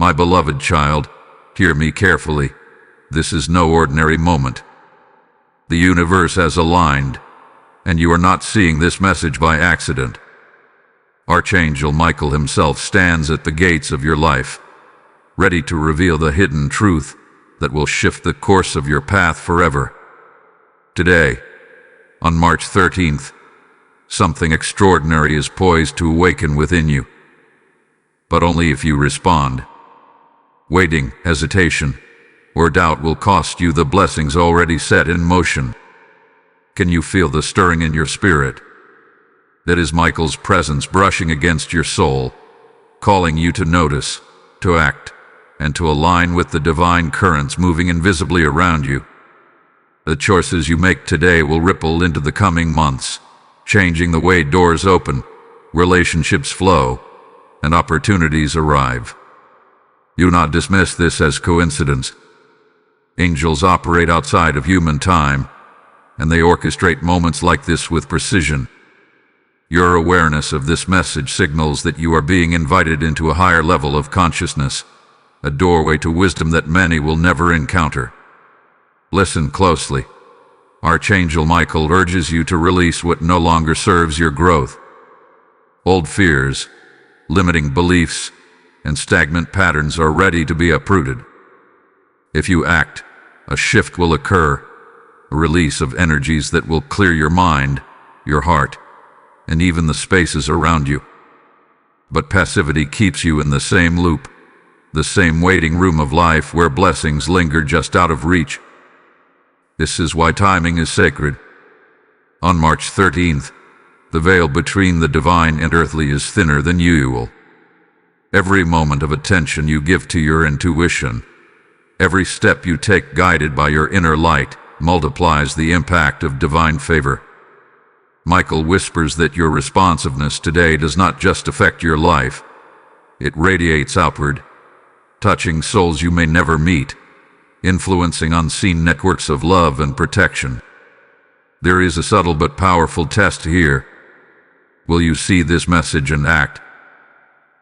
My beloved child, hear me carefully. This is no ordinary moment. The universe has aligned, and you are not seeing this message by accident. Archangel Michael himself stands at the gates of your life, ready to reveal the hidden truth that will shift the course of your path forever. Today, on March 13th, something extraordinary is poised to awaken within you. But only if you respond. Waiting, hesitation, or doubt will cost you the blessings already set in motion. Can you feel the stirring in your spirit? That is Michael's presence brushing against your soul, calling you to notice, to act, and to align with the divine currents moving invisibly around you. The choices you make today will ripple into the coming months, changing the way doors open, relationships flow, and opportunities arrive. Do not dismiss this as coincidence. Angels operate outside of human time, and they orchestrate moments like this with precision. Your awareness of this message signals that you are being invited into a higher level of consciousness, a doorway to wisdom that many will never encounter. Listen closely. Archangel Michael urges you to release what no longer serves your growth. Old fears, limiting beliefs, and stagnant patterns are ready to be uprooted. If you act, a shift will occur, a release of energies that will clear your mind, your heart, and even the spaces around you. But passivity keeps you in the same loop, the same waiting room of life where blessings linger just out of reach. This is why timing is sacred. On March 13th, the veil between the divine and earthly is thinner than usual. Every moment of attention you give to your intuition, every step you take guided by your inner light, multiplies the impact of divine favor. Michael whispers that your responsiveness today does not just affect your life, it radiates outward, touching souls you may never meet, influencing unseen networks of love and protection. There is a subtle but powerful test here. Will you see this message and act?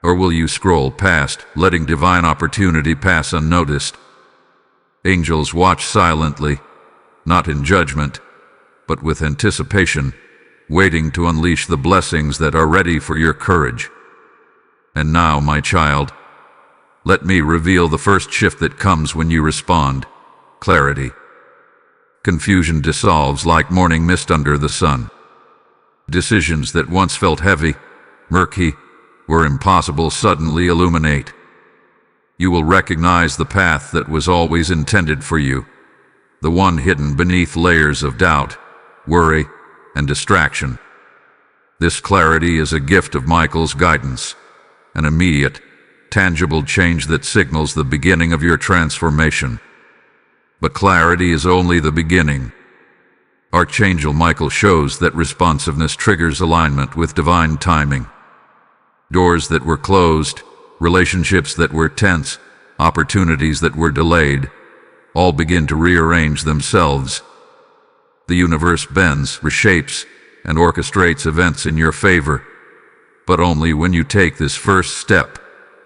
Or will you scroll past, letting divine opportunity pass unnoticed? Angels watch silently, not in judgment, but with anticipation, waiting to unleash the blessings that are ready for your courage. And now, my child, let me reveal the first shift that comes when you respond: clarity. Confusion dissolves like morning mist under the sun. Decisions that once felt heavy, murky, or impossible suddenly illuminate. You will recognize the path that was always intended for you, the one hidden beneath layers of doubt, worry, and distraction. This clarity is a gift of Michael's guidance, an immediate, tangible change that signals the beginning of your transformation. But clarity is only the beginning. Archangel Michael shows that responsiveness triggers alignment with divine timing. Doors that were closed, relationships that were tense, opportunities that were delayed, all begin to rearrange themselves. The universe bends, reshapes, and orchestrates events in your favor, but only when you take this first step,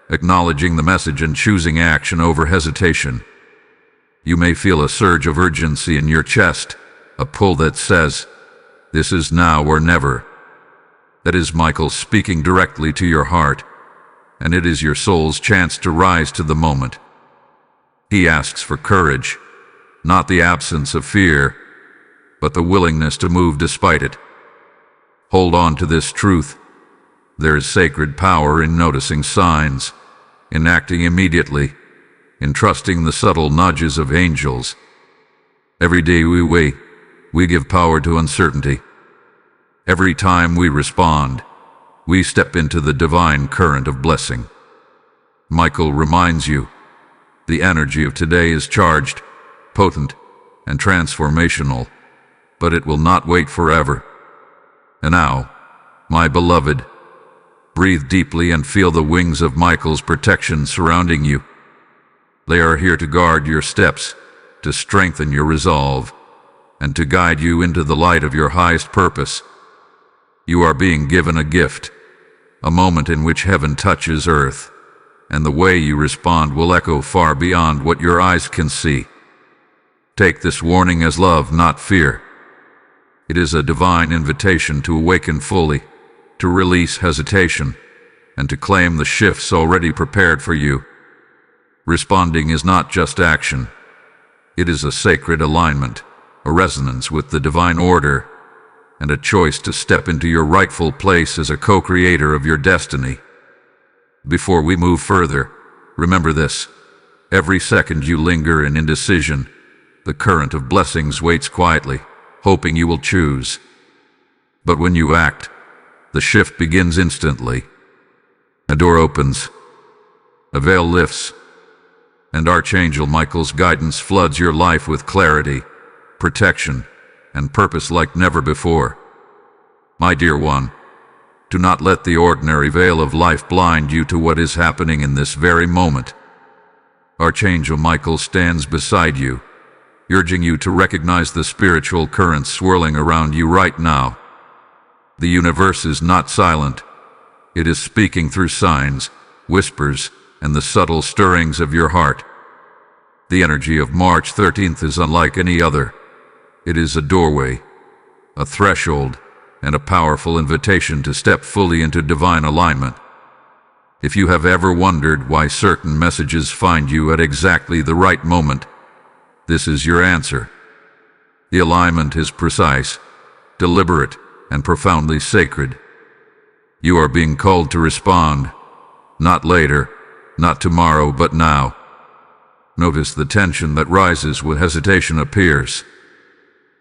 acknowledging the message and choosing action over hesitation. You may feel a surge of urgency in your chest, a pull that says, "This is now or never." That is Michael speaking directly to your heart, and it is your soul's chance to rise to the moment. He asks for courage, not the absence of fear, but the willingness to move despite it. Hold on to this truth. There is sacred power in noticing signs, in acting immediately, in trusting the subtle nudges of angels. Every day we wait, we give power to uncertainty. Every time we respond, we step into the divine current of blessing. Michael reminds you, the energy of today is charged, potent, and transformational, but it will not wait forever. And now, my beloved, breathe deeply and feel the wings of Michael's protection surrounding you. They are here to guard your steps, to strengthen your resolve, and to guide you into the light of your highest purpose. You are being given a gift, a moment in which heaven touches earth, and the way you respond will echo far beyond what your eyes can see. Take this warning as love, not fear. It is a divine invitation to awaken fully, to release hesitation, and to claim the shifts already prepared for you. Responding is not just action. It is a sacred alignment, a resonance with the divine order, and a choice to step into your rightful place as a co-creator of your destiny. Before we move further, remember this: every second you linger in indecision, the current of blessings waits quietly, hoping you will choose. But when you act, the shift begins instantly. A door opens, a veil lifts, and Archangel Michael's guidance floods your life with clarity, protection, and purpose like never before. My dear one, do not let the ordinary veil of life blind you to what is happening in this very moment. Archangel Michael stands beside you, urging you to recognize the spiritual currents swirling around you right now. The universe is not silent. It is speaking through signs, whispers, and the subtle stirrings of your heart. The energy of March 13th is unlike any other. It is a doorway, a threshold, and a powerful invitation to step fully into divine alignment. If you have ever wondered why certain messages find you at exactly the right moment, this is your answer. The alignment is precise, deliberate, and profoundly sacred. You are being called to respond, not later, not tomorrow, but now. Notice the tension that rises when hesitation appears.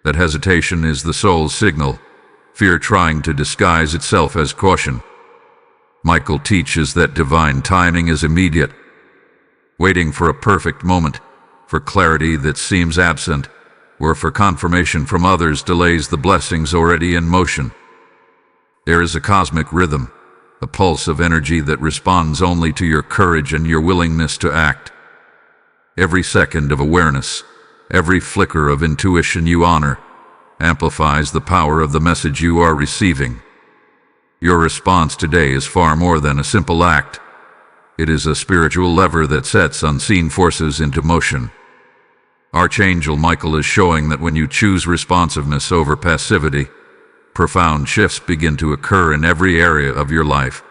That hesitation is the soul's signal, fear trying to disguise itself as caution. Michael teaches that divine timing is immediate, waiting for a perfect moment, for clarity that seems absent, or for confirmation from others delays the blessings already in motion. There is a cosmic rhythm, a pulse of energy that responds only to your courage and your willingness to act. Every second of awareness, every flicker of intuition you honor, amplifies the power of the message you are receiving. Your response today is far more than a simple act. It is a spiritual lever that sets unseen forces into motion. Archangel Michael is showing that when you choose responsiveness over passivity, profound shifts begin to occur in every area of your life.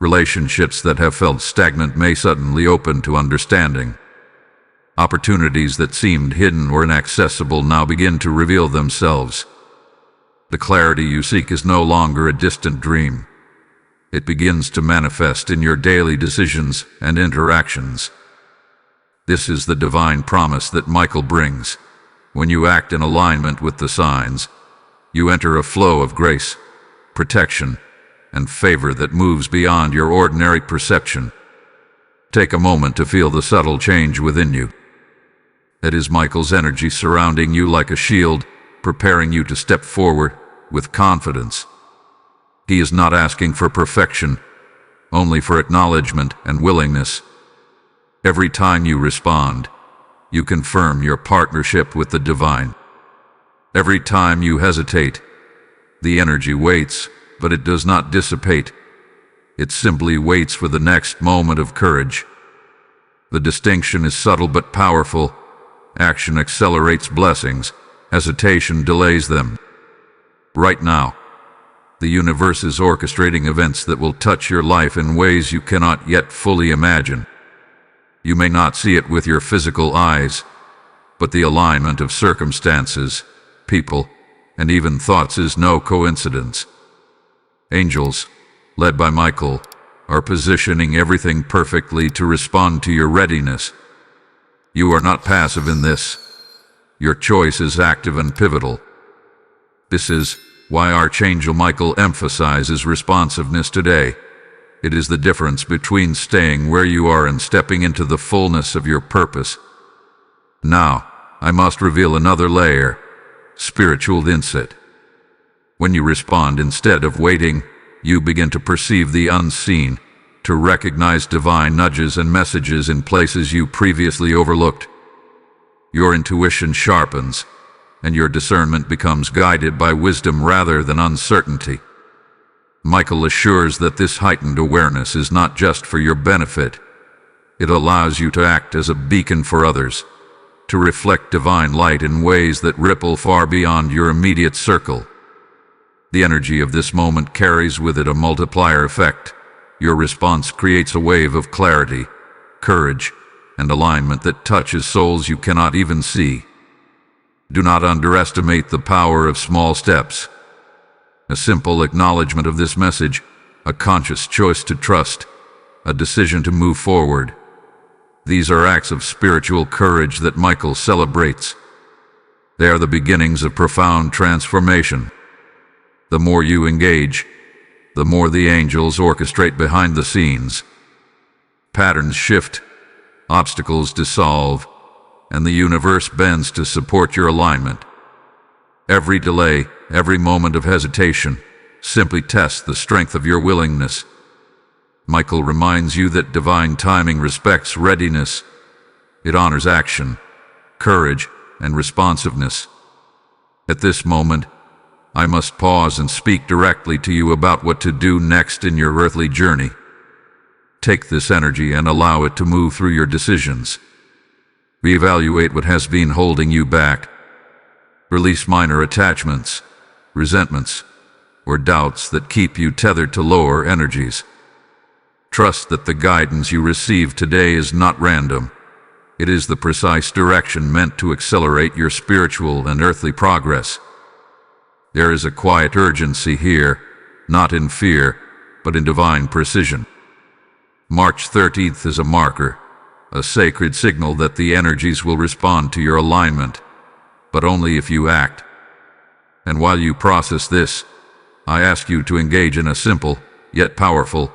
Relationships that have felt stagnant may suddenly open to understanding. Opportunities that seemed hidden or inaccessible now begin to reveal themselves. The clarity you seek is no longer a distant dream. It begins to manifest in your daily decisions and interactions. This is the divine promise that Michael brings. When you act in alignment with the signs, you enter a flow of grace, protection, and favor that moves beyond your ordinary perception. Take a moment to feel the subtle change within you. It is Michael's energy surrounding you like a shield, preparing you to step forward with confidence. He is not asking for perfection, only for acknowledgement and willingness. Every time you respond, you confirm your partnership with the divine. Every time you hesitate, the energy waits, but it does not dissipate. It simply waits for the next moment of courage. The distinction is subtle but powerful. Action accelerates blessings, hesitation delays them. Right now, the universe is orchestrating events that will touch your life in ways you cannot yet fully imagine. You may not see it with your physical eyes, but the alignment of circumstances, people, and even thoughts is no coincidence. Angels, led by Michael, are positioning everything perfectly to respond to your readiness. You are not passive in this. Your choice is active and pivotal. This is why Archangel Michael emphasizes responsiveness today. It is the difference between staying where you are and stepping into the fullness of your purpose. Now, I must reveal another layer: spiritual insight. When you respond instead of waiting, you begin to perceive the unseen, to recognize divine nudges and messages in places you previously overlooked. Your intuition sharpens, and your discernment becomes guided by wisdom rather than uncertainty. Michael assures that this heightened awareness is not just for your benefit. It allows you to act as a beacon for others, to reflect divine light in ways that ripple far beyond your immediate circle. The energy of this moment carries with it a multiplier effect. Your response creates a wave of clarity, courage, and alignment that touches souls you cannot even see. Do not underestimate the power of small steps. A simple acknowledgement of this message, a conscious choice to trust, a decision to move forward. These are acts of spiritual courage that Michael celebrates. They are the beginnings of profound transformation. The more you engage, the more the angels orchestrate behind the scenes. Patterns shift, obstacles dissolve, and the universe bends to support your alignment. Every delay, every moment of hesitation, simply tests the strength of your willingness. Michael reminds you that divine timing respects readiness. It honors action, courage, and responsiveness. At this moment, I must pause and speak directly to you about what to do next in your earthly journey. Take this energy and allow it to move through your decisions. Reevaluate what has been holding you back. Release minor attachments, resentments, or doubts that keep you tethered to lower energies. Trust that the guidance you receive today is not random. It is the precise direction meant to accelerate your spiritual and earthly progress. There is a quiet urgency here, not in fear, but in divine precision. March 13th is a marker, a sacred signal that the energies will respond to your alignment, but only if you act. And while you process this, I ask you to engage in a simple, yet powerful,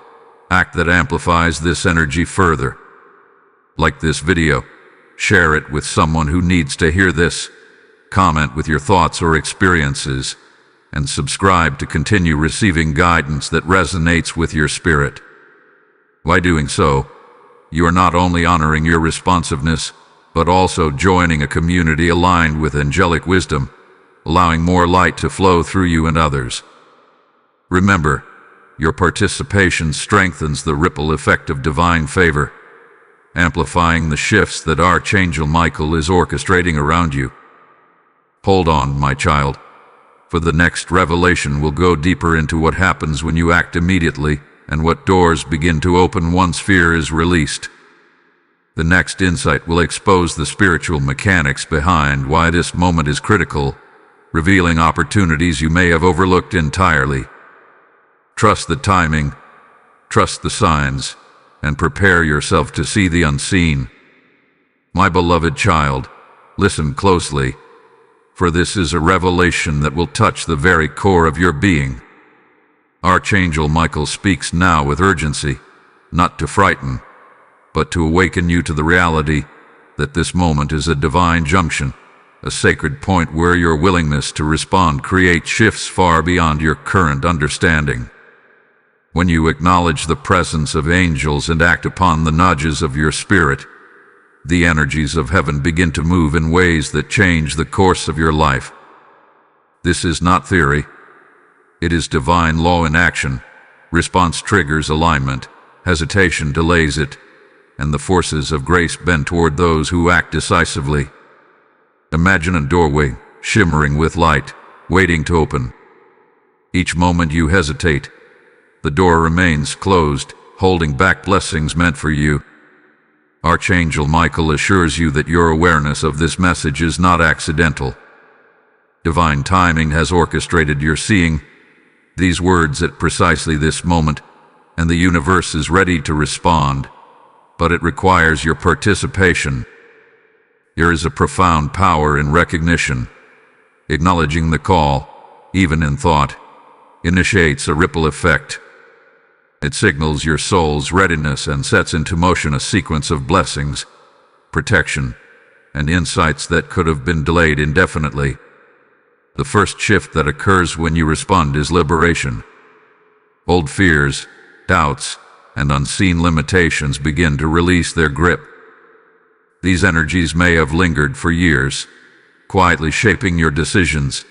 act that amplifies this energy further. Like this video, share it with someone who needs to hear this, comment with your thoughts or experiences, and subscribe to continue receiving guidance that resonates with your spirit. By doing so, you are not only honoring your responsiveness, but also joining a community aligned with angelic wisdom, allowing more light to flow through you and others. Remember, your participation strengthens the ripple effect of divine favor, amplifying the shifts that Archangel Michael is orchestrating around you. Hold on, my child, for the next revelation will go deeper into what happens when you act immediately and what doors begin to open once fear is released. The next insight will expose the spiritual mechanics behind why this moment is critical, revealing opportunities you may have overlooked entirely. Trust the timing, trust the signs, and prepare yourself to see the unseen. My beloved child, listen closely, for this is a revelation that will touch the very core of your being. Archangel Michael speaks now with urgency, not to frighten, but to awaken you to the reality that this moment is a divine junction, a sacred point where your willingness to respond creates shifts far beyond your current understanding. When you acknowledge the presence of angels and act upon the nudges of your spirit, the energies of heaven begin to move in ways that change the course of your life. This is not theory. It is divine law in action. Response triggers alignment, hesitation delays it, and the forces of grace bend toward those who act decisively. Imagine a doorway, shimmering with light, waiting to open. Each moment you hesitate, the door remains closed, holding back blessings meant for you. Archangel Michael assures you that your awareness of this message is not accidental. Divine timing has orchestrated your seeing these words at precisely this moment, and the universe is ready to respond, but it requires your participation. There is a profound power in recognition. Acknowledging the call, even in thought, initiates a ripple effect. It signals your soul's readiness and sets into motion a sequence of blessings, protection, and insights that could have been delayed indefinitely. The first shift that occurs when you respond is liberation. Old fears, doubts, and unseen limitations begin to release their grip. These energies may have lingered for years, quietly shaping your decisions,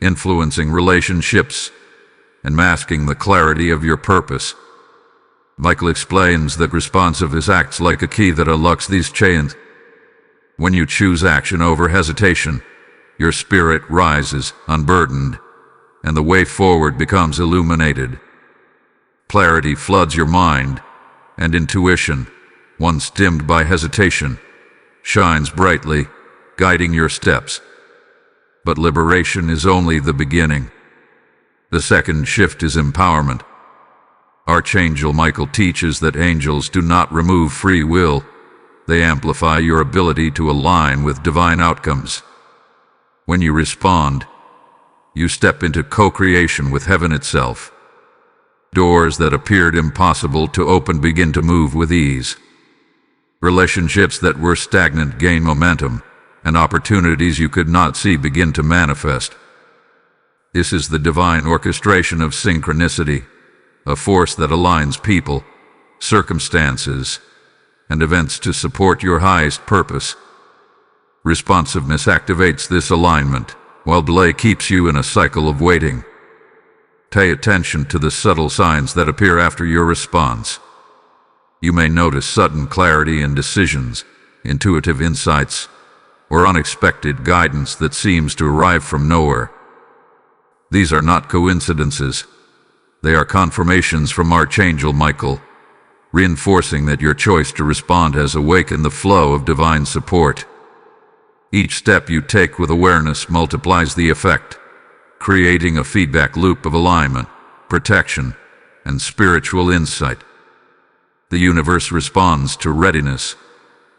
influencing relationships, and masking the clarity of your purpose. Michael explains that responsiveness acts like a key that unlocks these chains. When you choose action over hesitation, your spirit rises, unburdened, and the way forward becomes illuminated. Clarity floods your mind, and intuition, once dimmed by hesitation, shines brightly, guiding your steps. But liberation is only the beginning. The second shift is empowerment. Archangel Michael teaches that angels do not remove free will. They amplify your ability to align with divine outcomes. When you respond, you step into co-creation with heaven itself. Doors that appeared impossible to open begin to move with ease. Relationships that were stagnant gain momentum, and opportunities you could not see begin to manifest. This is the divine orchestration of synchronicity, a force that aligns people, circumstances, and events to support your highest purpose. Responsiveness activates this alignment, while delay keeps you in a cycle of waiting. Pay attention to the subtle signs that appear after your response. You may notice sudden clarity in decisions, intuitive insights, or unexpected guidance that seems to arrive from nowhere. These are not coincidences. They are confirmations from Archangel Michael, reinforcing that your choice to respond has awakened the flow of divine support. Each step you take with awareness multiplies the effect, creating a feedback loop of alignment, protection, and spiritual insight. The universe responds to readiness,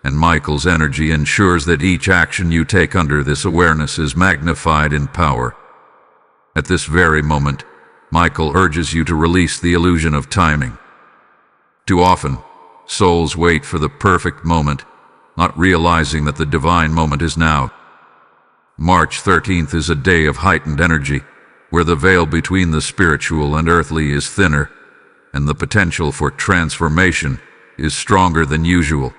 and Michael's energy ensures that each action you take under this awareness is magnified in power. At this very moment, Michael urges you to release the illusion of timing. Too often, souls wait for the perfect moment, not realizing that the divine moment is now. March 13th is a day of heightened energy, where the veil between the spiritual and earthly is thinner, and the potential for transformation is stronger than usual.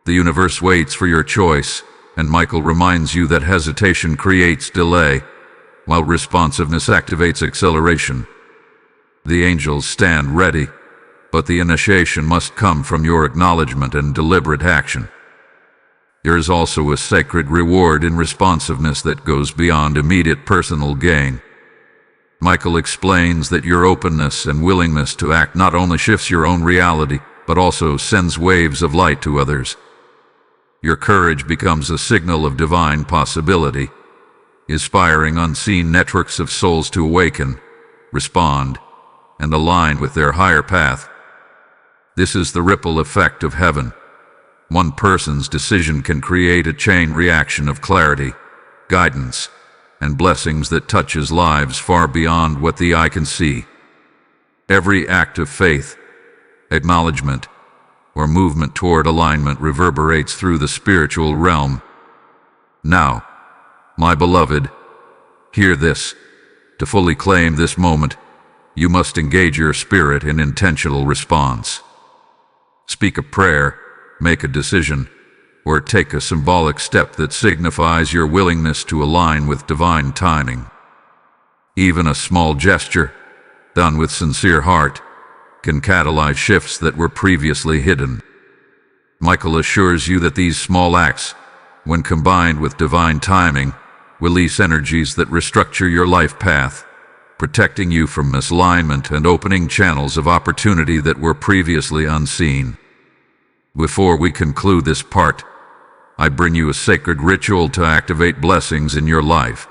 The universe waits for your choice, and Michael reminds you that hesitation creates delay, while responsiveness activates acceleration. The angels stand ready, but the initiation must come from your acknowledgement and deliberate action. There is also a sacred reward in responsiveness that goes beyond immediate personal gain. Michael explains that your openness and willingness to act not only shifts your own reality, but also sends waves of light to others. Your courage becomes a signal of divine possibility, inspiring unseen networks of souls to awaken, respond, and align with their higher path. This is the ripple effect of heaven. One person's decision can create a chain reaction of clarity, guidance, and blessings that touches lives far beyond what the eye can see. Every act of faith, acknowledgement, or movement toward alignment reverberates through the spiritual realm. Now, my beloved, hear this. To fully claim this moment, you must engage your spirit in intentional response. Speak a prayer, make a decision, or take a symbolic step that signifies your willingness to align with divine timing. Even a small gesture, done with sincere heart, can catalyze shifts that were previously hidden. Michael assures you that these small acts, when combined with divine timing, release energies that restructure your life path, protecting you from misalignment and opening channels of opportunity that were previously unseen. Before we conclude this part, I bring you a sacred ritual to activate blessings in your life.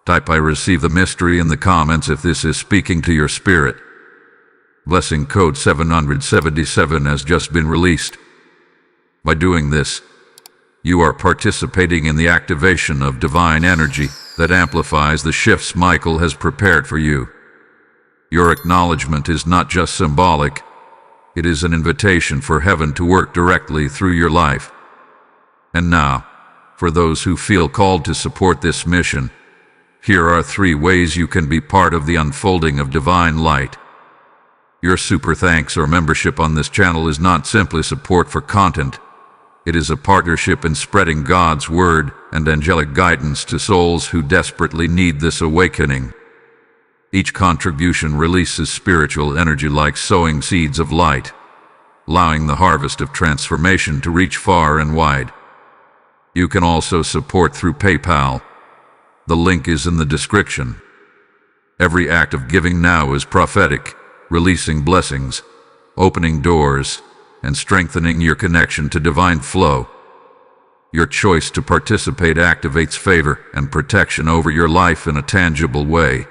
Type "I receive the mystery" in the comments if this is speaking to your spirit. Blessing code 777 has just been released. By doing this, you are participating in the activation of divine energy that amplifies the shifts Michael has prepared for you. Your acknowledgement is not just symbolic, it is an invitation for heaven to work directly through your life. And now, for those who feel called to support this mission, here are 3 ways you can be part of the unfolding of divine light. Your super thanks or membership on this channel is not simply support for content. It is a partnership in spreading God's word and angelic guidance to souls who desperately need this awakening. Each contribution releases spiritual energy like sowing seeds of light, allowing the harvest of transformation to reach far and wide. You can also support through PayPal. The link is in the description. Every act of giving now is prophetic, releasing blessings, opening doors, and strengthening your connection to divine flow. Your choice to participate activates favor and protection over your life in a tangible way,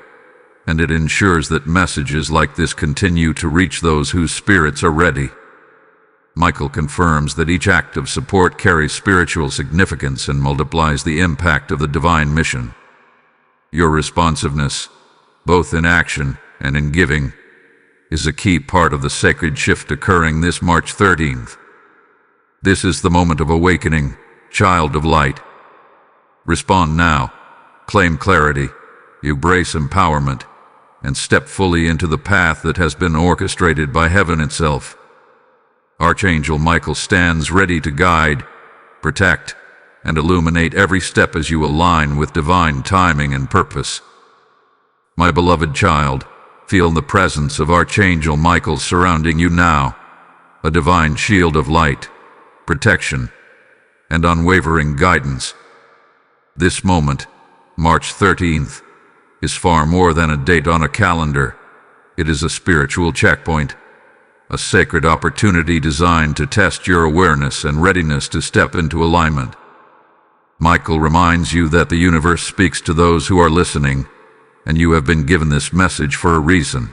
and it ensures that messages like this continue to reach those whose spirits are ready. Michael confirms that each act of support carries spiritual significance and multiplies the impact of the divine mission. Your responsiveness, both in action and in giving, is a key part of the sacred shift occurring this March 13th. This is the moment of awakening, child of light. Respond now, claim clarity, embrace empowerment, and step fully into the path that has been orchestrated by heaven itself. Archangel Michael stands ready to guide, protect, and illuminate every step as you align with divine timing and purpose. My beloved child, feel the presence of Archangel Michael surrounding you now, a divine shield of light, protection, and unwavering guidance. This moment, March 13th, is far more than a date on a calendar. It is a spiritual checkpoint, a sacred opportunity designed to test your awareness and readiness to step into alignment. Michael reminds you that the universe speaks to those who are listening, and you have been given this message for a reason.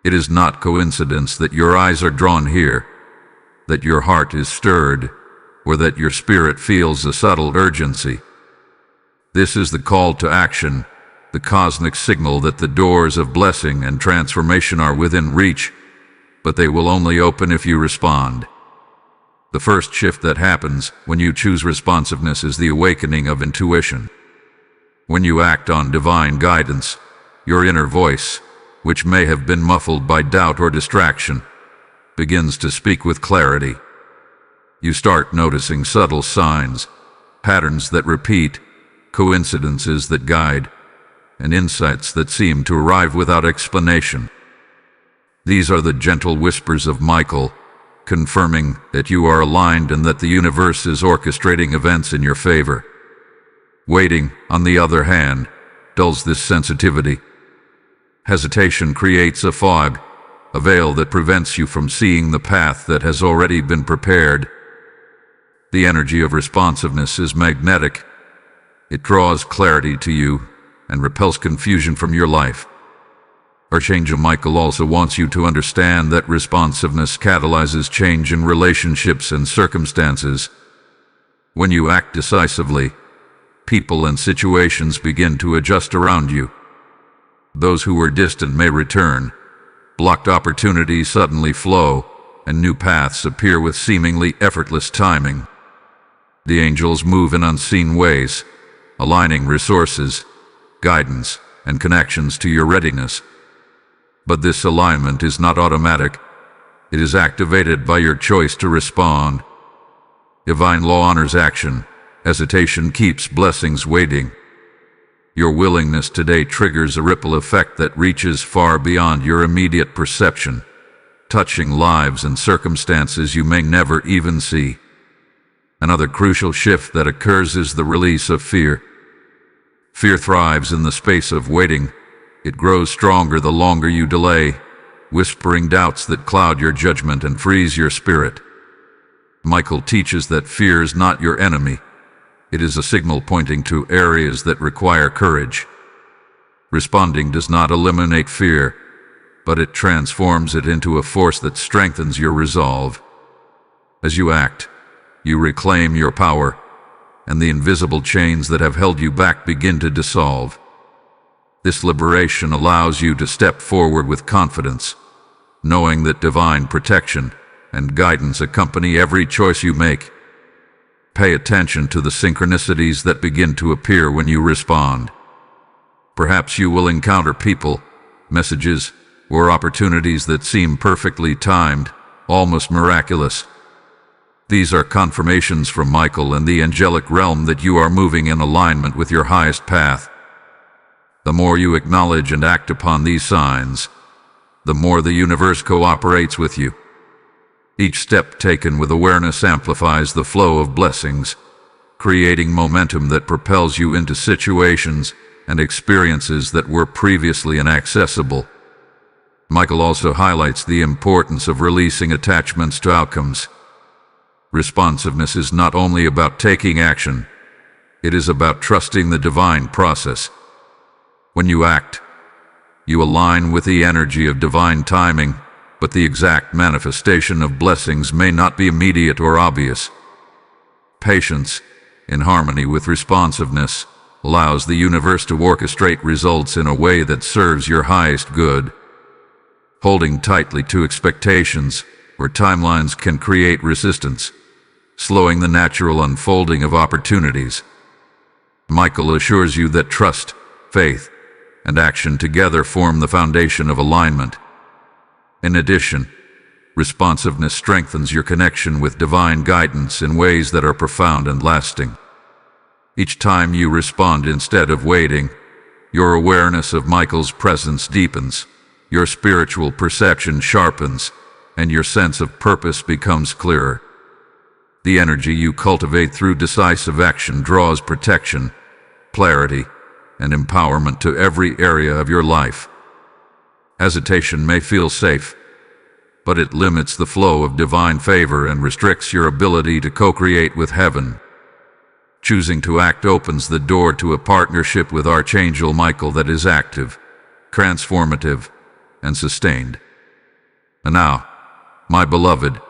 It is not coincidence that your eyes are drawn here, that your heart is stirred, or that your spirit feels a subtle urgency. This is the call to action, the cosmic signal that the doors of blessing and transformation are within reach, but they will only open if you respond. The first shift that happens when you choose responsiveness is the awakening of intuition. When you act on divine guidance, your inner voice, which may have been muffled by doubt or distraction, begins to speak with clarity. You start noticing subtle signs, patterns that repeat, coincidences that guide, and insights that seem to arrive without explanation. These are the gentle whispers of Michael, confirming that you are aligned and that the universe is orchestrating events in your favor. Waiting, on the other hand, dulls this sensitivity. Hesitation creates a fog, a veil that prevents you from seeing the path that has already been prepared. The energy of responsiveness is magnetic. It draws clarity to you and repels confusion from your life. Archangel Michael also wants you to understand that responsiveness catalyzes change in relationships and circumstances. When you act decisively, people and situations begin to adjust around you. Those who were distant may return, blocked opportunities suddenly flow, and new paths appear with seemingly effortless timing. The angels move in unseen ways, aligning resources, guidance, and connections to your readiness. But this alignment is not automatic. It is activated by your choice to respond. Divine law honors action. Hesitation keeps blessings waiting. Your willingness today triggers a ripple effect that reaches far beyond your immediate perception, touching lives and circumstances you may never even see. Another crucial shift that occurs is the release of fear. Fear thrives in the space of waiting. It grows stronger the longer you delay, whispering doubts that cloud your judgment and freeze your spirit. Michael teaches that fear is not your enemy. It is a signal pointing to areas that require courage. Responding does not eliminate fear, but it transforms it into a force that strengthens your resolve. As you act, you reclaim your power, and the invisible chains that have held you back begin to dissolve. This liberation allows you to step forward with confidence, knowing that divine protection and guidance accompany every choice you make. Pay attention to the synchronicities that begin to appear when you respond. Perhaps you will encounter people, messages, or opportunities that seem perfectly timed, almost miraculous. These are confirmations from Michael and the angelic realm that you are moving in alignment with your highest path. The The more you acknowledge and act upon these signs, the more the universe cooperates with you. Each step taken with awareness amplifies the flow of blessings, creating momentum that propels you into situations and experiences that were previously inaccessible. Michael also highlights the importance of releasing attachments to outcomes. Responsiveness is not only about taking action, it is about trusting the divine process. When you act, you align with the energy of divine timing, but the exact manifestation of blessings may not be immediate or obvious. Patience, in harmony with responsiveness, allows the universe to orchestrate results in a way that serves your highest good. Holding tightly to expectations or timelines can create resistance, slowing the natural unfolding of opportunities. Michael assures you that trust, faith, and action together form the foundation of alignment. In addition, responsiveness strengthens your connection with divine guidance in ways that are profound and lasting. Each time you respond instead of waiting, your awareness of Michael's presence deepens, your spiritual perception sharpens, and your sense of purpose becomes clearer. The energy you cultivate through decisive action draws protection, clarity, and empowerment to every area of your life. Hesitation may feel safe, but it limits the flow of divine favor and restricts your ability to co-create with heaven. Choosing to act opens the door to a partnership with Archangel Michael that is active, transformative, and sustained. And now, my beloved,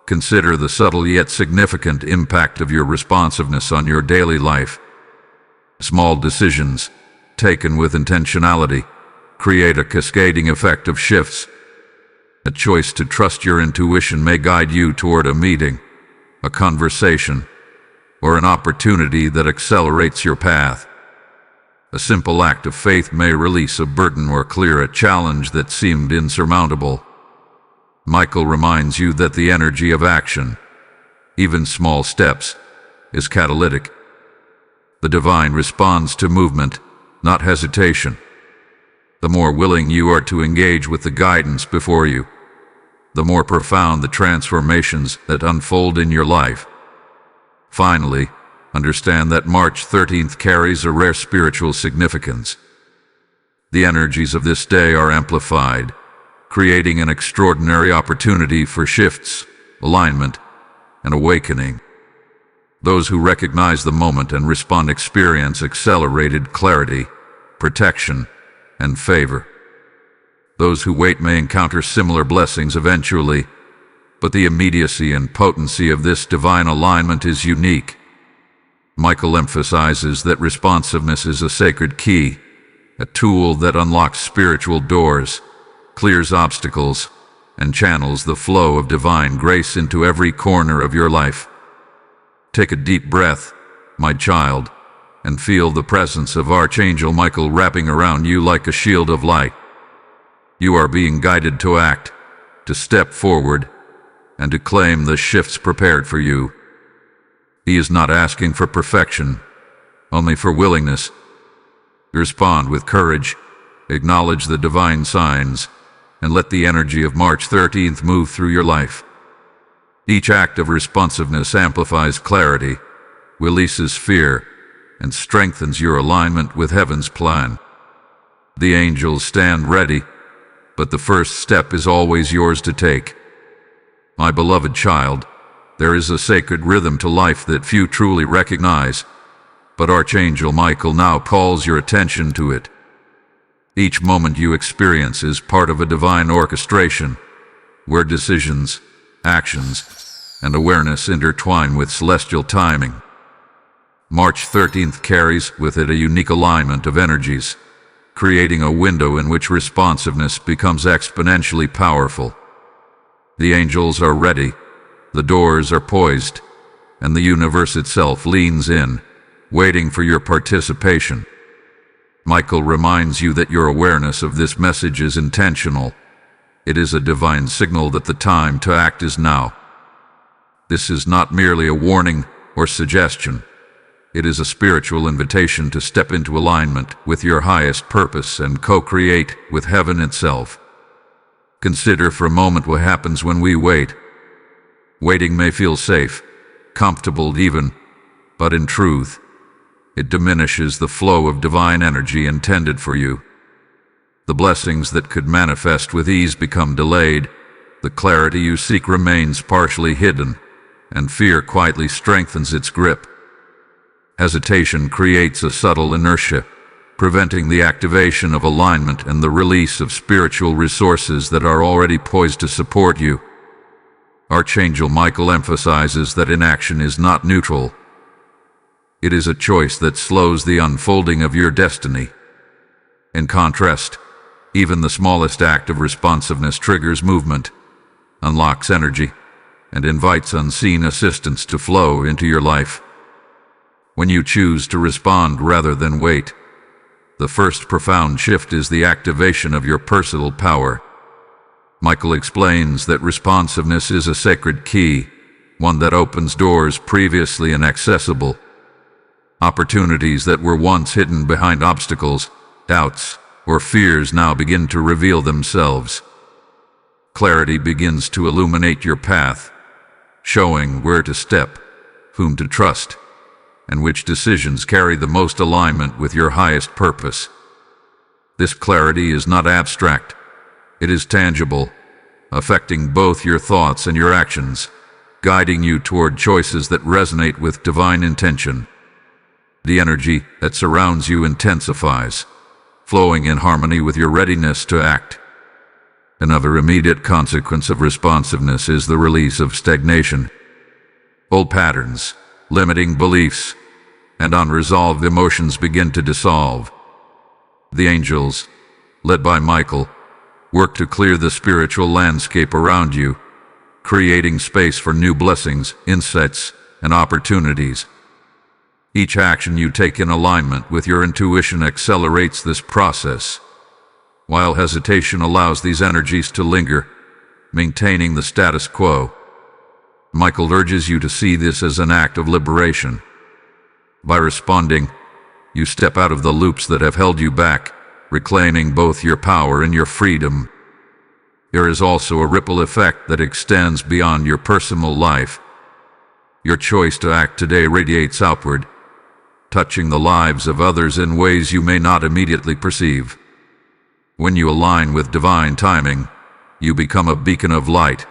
consider the subtle yet significant impact of your responsiveness on your daily life. Small decisions, taken with intentionality, create a cascading effect of shifts. A choice to trust your intuition may guide you toward a meeting, a conversation, or an opportunity that accelerates your path. A simple act of faith may release a burden or clear a challenge that seemed insurmountable. Michael reminds you that the energy of action, even small steps, is catalytic. The divine responds to movement, not hesitation. The more willing you are to engage with the guidance before you, the more profound the transformations that unfold in your life. Finally, understand that March 13th carries a rare spiritual significance. The energies of this day are amplified, creating an extraordinary opportunity for shifts, alignment, and awakening. Those who recognize the moment and respond experience accelerated clarity, protection, and favor. Those who wait may encounter similar blessings eventually, but the immediacy and potency of this divine alignment is unique. Michael emphasizes that responsiveness is a sacred key, a tool that unlocks spiritual doors, clears obstacles, and channels the flow of divine grace into every corner of your life. Take a deep breath, my child, and feel the presence of Archangel Michael wrapping around you like a shield of light. You are being guided to act, to step forward, and to claim the shifts prepared for you. He is not asking for perfection, only for willingness. Respond with courage, acknowledge the divine signs, and let the energy of March 13th move through your life. Each act of responsiveness amplifies clarity, releases fear, and strengthens your alignment with heaven's plan. The angels stand ready, but the first step is always yours to take. My beloved child, there is a sacred rhythm to life that few truly recognize, but Archangel Michael now calls your attention to it. Each moment you experience is part of a divine orchestration, where decisions, actions, and awareness intertwine with celestial timing. March 13th carries with it a unique alignment of energies, creating a window in which responsiveness becomes exponentially powerful. The angels are ready, the doors are poised, and the universe itself leans in, waiting for your participation. Michael reminds you that your awareness of this message is intentional. It is a divine signal that the time to act is now. This is not merely a warning or suggestion. it is a spiritual invitation to step into alignment with your highest purpose and co-create with heaven itself. Consider for a moment what happens when we wait. Waiting may feel safe, comfortable even, but in truth, it diminishes the flow of divine energy intended for you. The blessings that could manifest with ease become delayed, the clarity you seek remains partially hidden, and fear quietly strengthens its grip. Hesitation creates a subtle inertia, preventing the activation of alignment and the release of spiritual resources that are already poised to support you. Archangel Michael emphasizes that inaction is not neutral. It is a choice that slows the unfolding of your destiny. In contrast, even the smallest act of responsiveness triggers movement, unlocks energy, and invites unseen assistance to flow into your life. When you choose to respond rather than wait, the first profound shift is the activation of your personal power. Michael explains that responsiveness is a sacred key, one that opens doors previously inaccessible. Opportunities that were once hidden behind obstacles, doubts, or fears now begin to reveal themselves. Clarity begins to illuminate your path, showing where to step, whom to trust, and which decisions carry the most alignment with your highest purpose. This clarity is not abstract, it is tangible, affecting both your thoughts and your actions, guiding you toward choices that resonate with divine intention. The energy that surrounds you intensifies, flowing in harmony with your readiness to act. Another immediate consequence of responsiveness is the release of stagnation. Old patterns, limiting beliefs, and unresolved emotions begin to dissolve. The angels, led by Michael, work to clear the spiritual landscape around you, creating space for new blessings, insights, and opportunities. Each action you take in alignment with your intuition accelerates this process, while hesitation allows these energies to linger, maintaining the status quo. Michael urges you to see this as an act of liberation. By responding, you step out of the loops that have held you back, reclaiming both your power and your freedom. There is also a ripple effect that extends beyond your personal life. Your choice to act today radiates outward, touching the lives of others in ways you may not immediately perceive. When you align with divine timing, you become a beacon of light,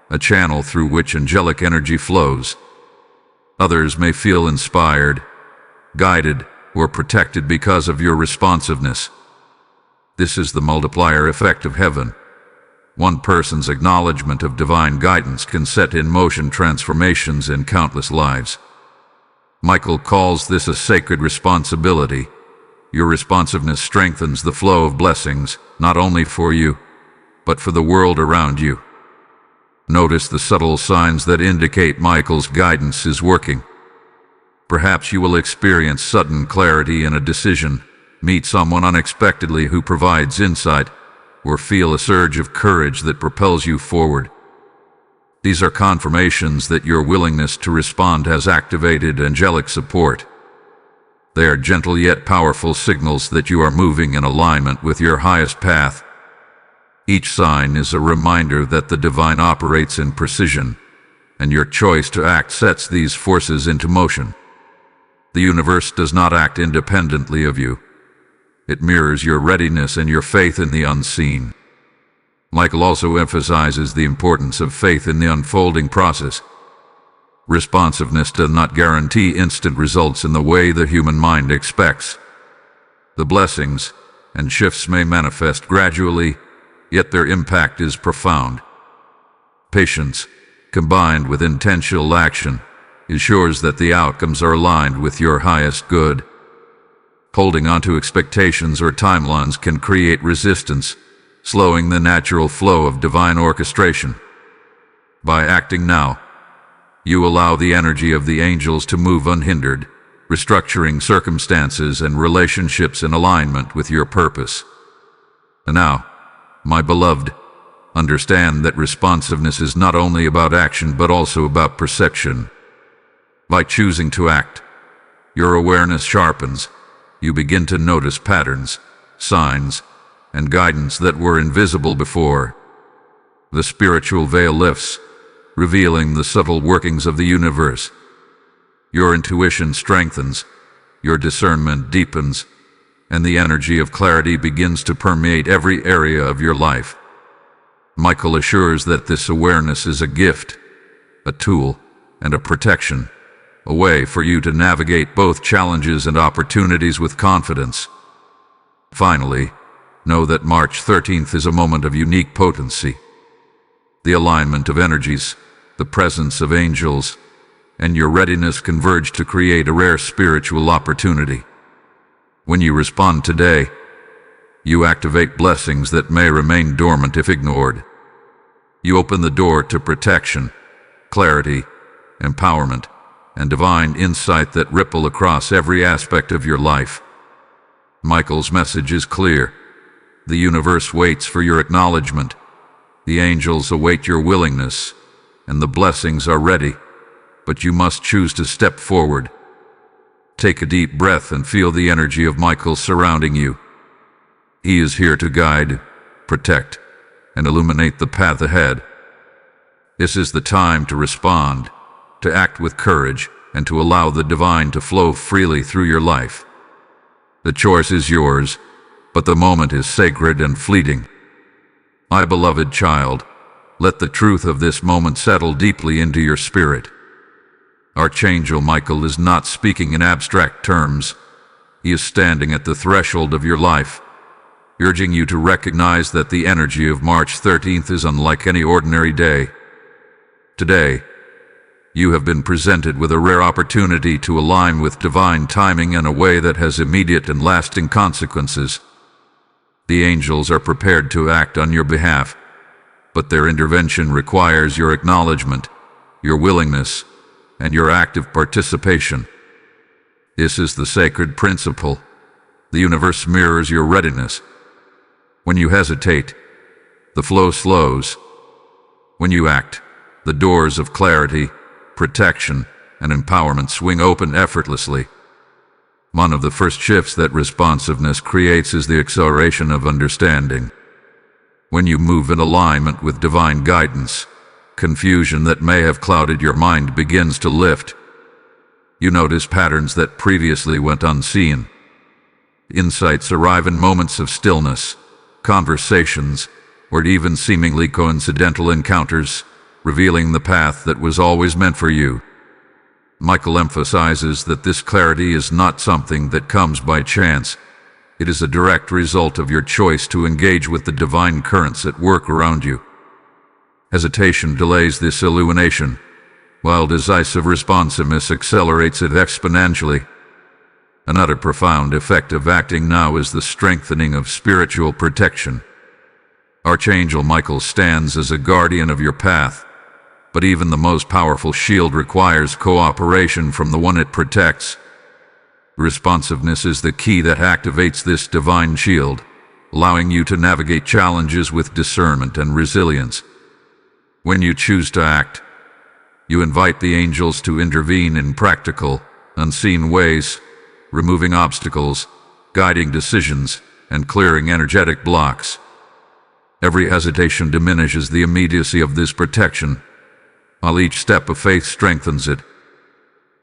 a channel through which angelic energy flows. Others may feel inspired, guided, or protected because of your responsiveness. This is the multiplier effect of heaven. One person's acknowledgement of divine guidance can set in motion transformations in countless lives. Michael calls this a sacred responsibility. Your responsiveness strengthens the flow of blessings, not only for you, but for the world around you. Notice the subtle signs that indicate Michael's guidance is working. Perhaps you will experience sudden clarity in a decision, meet someone unexpectedly who provides insight, or feel a surge of courage that propels you forward. These are confirmations that your willingness to respond has activated angelic support. They are gentle yet powerful signals that you are moving in alignment with your highest path. Each sign is a reminder that the divine operates in precision, and your choice to act sets these forces into motion. The universe does not act independently of you. It mirrors your readiness and your faith in the unseen. Michael also emphasizes the importance of faith in the unfolding process. Responsiveness does not guarantee instant results in the way the human mind expects. The blessings and shifts may manifest gradually, yet their impact is profound. Patience, combined with intentional action, ensures that the outcomes are aligned with your highest good. Holding on to expectations or timelines can create resistance, slowing the natural flow of divine orchestration. By acting now, you allow the energy of the angels to move unhindered, restructuring circumstances and relationships in alignment with your purpose. And now, my beloved, understand that responsiveness is not only about action but also about perception. By choosing to act, Your awareness sharpens. You begin to notice patterns, signs, and guidance that were invisible before. The spiritual veil lifts, revealing the subtle workings of the universe. Your intuition strengthens, your discernment deepens, and the energy of clarity begins to permeate every area of your life. Michael assures that this awareness is a gift, a tool, and a protection, a way for you to navigate both challenges and opportunities with confidence. Finally, know that March 13th is a moment of unique potency. The alignment of energies, the presence of angels, and your readiness converge to create a rare spiritual opportunity. When you respond today, you activate blessings that may remain dormant if ignored. You open the door to protection, clarity, empowerment, and divine insight that ripple across every aspect of your life. Michael's message is clear. The universe waits for your acknowledgement. The angels await your willingness, and the blessings are ready, but you must choose to step forward. Take a deep breath and feel the energy of Michael surrounding you. He is here to guide, protect, and illuminate the path ahead. This is the time to respond, to act with courage, and to allow the divine to flow freely through your life. The choice is yours, but the moment is sacred and fleeting. My beloved child, let the truth of this moment settle deeply into your spirit. Archangel Michael is not speaking in abstract terms. He is standing at the threshold of your life, urging you to recognize that the energy of March 13th is unlike any ordinary day. Today, you have been presented with a rare opportunity to align with divine timing in a way that has immediate and lasting consequences. The angels are prepared to act on your behalf, but their intervention requires your acknowledgement, your willingness, and your active participation. This is the sacred principle. The universe mirrors your readiness. When you hesitate, the flow slows. When you act, the doors of clarity, protection, and empowerment swing open effortlessly. One of the first shifts that responsiveness creates is the acceleration of understanding. When you move in alignment with divine guidance, confusion that may have clouded your mind begins to lift. You notice patterns that previously went unseen. Insights arrive in moments of stillness, conversations, or even seemingly coincidental encounters, revealing the path that was always meant for you. Michael emphasizes that this clarity is not something that comes by chance. It is a direct result of your choice to engage with the divine currents at work around you. Hesitation delays this illumination, while decisive responsiveness accelerates it exponentially. Another profound effect of acting now is the strengthening of spiritual protection. Archangel Michael stands as a guardian of your path, but even the most powerful shield requires cooperation from the one it protects. Responsiveness is the key that activates this divine shield, allowing you to navigate challenges with discernment and resilience. When you choose to act, you invite the angels to intervene in practical, unseen ways, removing obstacles, guiding decisions, and clearing energetic blocks. Every hesitation diminishes the immediacy of this protection, while each step of faith strengthens it.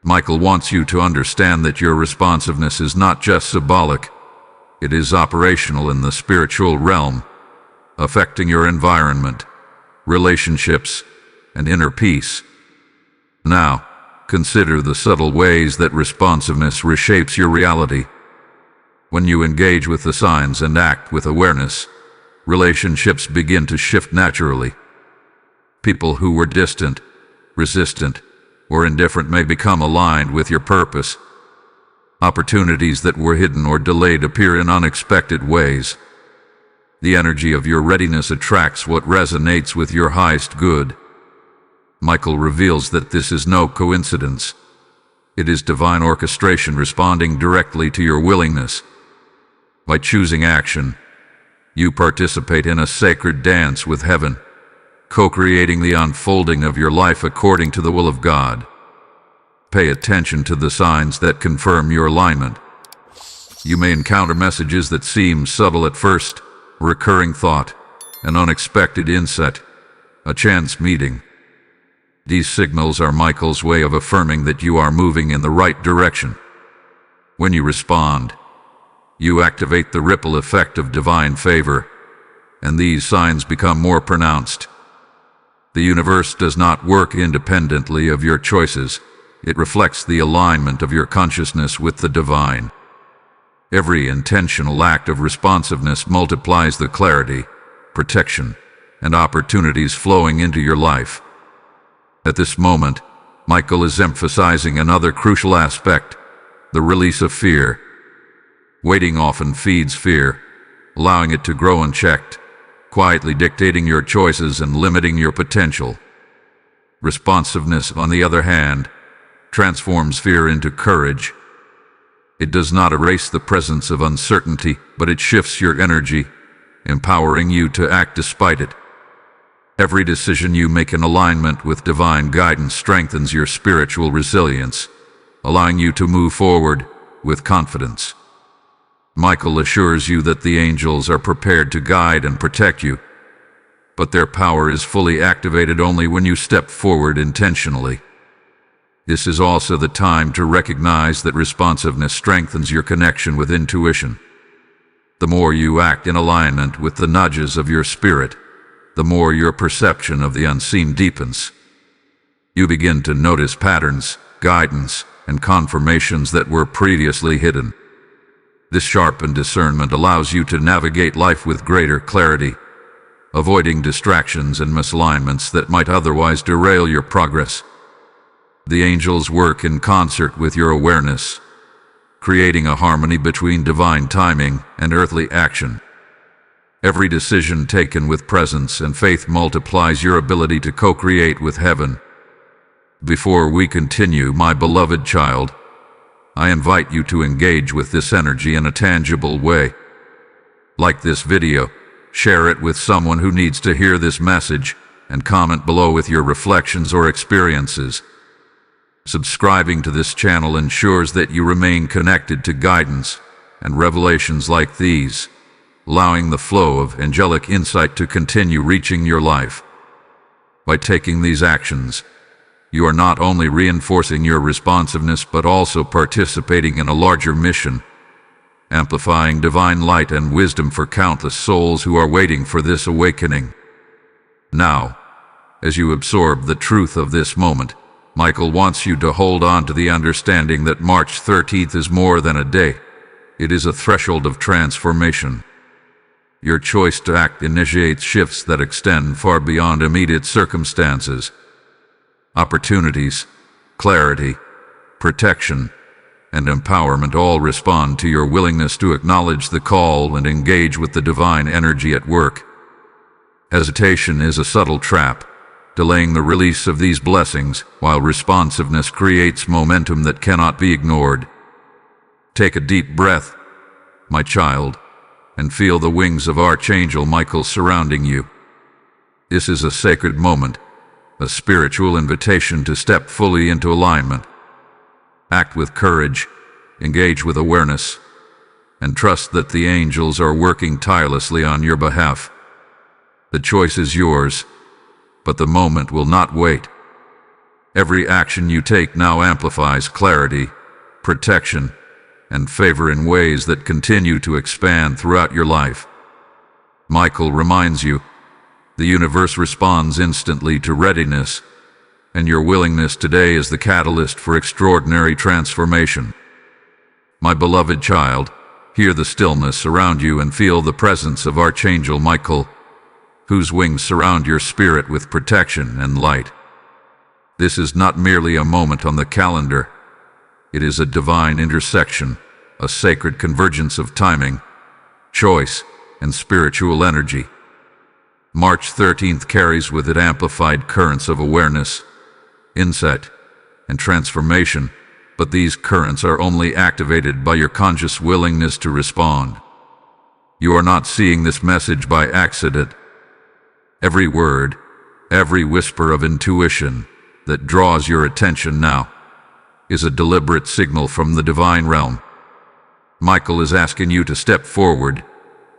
Michael wants you to understand that your responsiveness is not just symbolic, it is operational in the spiritual realm, affecting your environment, relationships, and inner peace. Now, consider the subtle ways that responsiveness reshapes your reality. When you engage with the signs and act with awareness, relationships begin to shift naturally. People who were distant, resistant, or indifferent may become aligned with your purpose. Opportunities that were hidden or delayed appear in unexpected ways. The energy of your readiness attracts what resonates with your highest good. Michael reveals that this is no coincidence. It is divine orchestration responding directly to your willingness. By choosing action, you participate in a sacred dance with heaven, co-creating the unfolding of your life according to the will of God. Pay attention to the signs that confirm your alignment. You may encounter messages that seem subtle at first: recurring thought, an unexpected insight, a chance meeting. These signals are Michael's way of affirming that you are moving in the right direction. When you respond, you activate the ripple effect of divine favor, and these signs become more pronounced. The universe does not work independently of your choices. It reflects the alignment of your consciousness with the divine. Every intentional act of responsiveness multiplies the clarity, protection, and opportunities flowing into your life. At this moment, Michael is emphasizing another crucial aspect: the release of fear. Waiting often feeds fear, allowing it to grow unchecked, quietly dictating your choices and limiting your potential. Responsiveness, on the other hand, transforms fear into courage. It does not erase the presence of uncertainty, but it shifts your energy, empowering you to act despite it. Every decision you make in alignment with divine guidance strengthens your spiritual resilience, allowing you to move forward with confidence. Michael assures you that the angels are prepared to guide and protect you, but their power is fully activated only when you step forward intentionally. This is also the time to recognize that responsiveness strengthens your connection with intuition. The more you act in alignment with the nudges of your spirit, the more your perception of the unseen deepens. You begin to notice patterns, guidance, and confirmations that were previously hidden. This sharpened discernment allows you to navigate life with greater clarity, avoiding distractions and misalignments that might otherwise derail your progress. The angels work in concert with your awareness, creating a harmony between divine timing and earthly action. Every decision taken with presence and faith multiplies your ability to co-create with heaven. Before we continue, my beloved child, I invite you to engage with this energy in a tangible way. Like this video, share it with someone who needs to hear this message, and comment below with your reflections or experiences. Subscribing to this channel ensures that you remain connected to guidance and revelations like these, allowing the flow of angelic insight to continue reaching your life. By taking these actions, you are not only reinforcing your responsiveness but also participating in a larger mission, amplifying divine light and wisdom for countless souls who are waiting for this awakening. Now, as you absorb the truth of this moment, Michael wants you to hold on to the understanding that March 13th is more than a day. It is a threshold of transformation. Your choice to act initiates shifts that extend far beyond immediate circumstances. Opportunities, clarity, protection, and empowerment all respond to your willingness to acknowledge the call and engage with the divine energy at work. Hesitation is a subtle trap, delaying the release of these blessings, while responsiveness creates momentum that cannot be ignored. Take a deep breath, my child, and feel the wings of Archangel Michael surrounding you. This is a sacred moment, a spiritual invitation to step fully into alignment. Act with courage, engage with awareness, and trust that the angels are working tirelessly on your behalf. The choice is yours, but the moment will not wait. Every action you take now amplifies clarity, protection, and favor in ways that continue to expand throughout your life. Michael reminds you, the universe responds instantly to readiness, and your willingness today is the catalyst for extraordinary transformation. My beloved child, hear the stillness around you and feel the presence of Archangel Michael, whose wings surround your spirit with protection and light. This is not merely a moment on the calendar. It is a divine intersection, a sacred convergence of timing, choice, and spiritual energy. March 13th carries with it amplified currents of awareness, insight, and transformation, but these currents are only activated by your conscious willingness to respond. You are not seeing this message by accident. Every word, every whisper of intuition that draws your attention now, is a deliberate signal from the divine realm. Michael is asking you to step forward,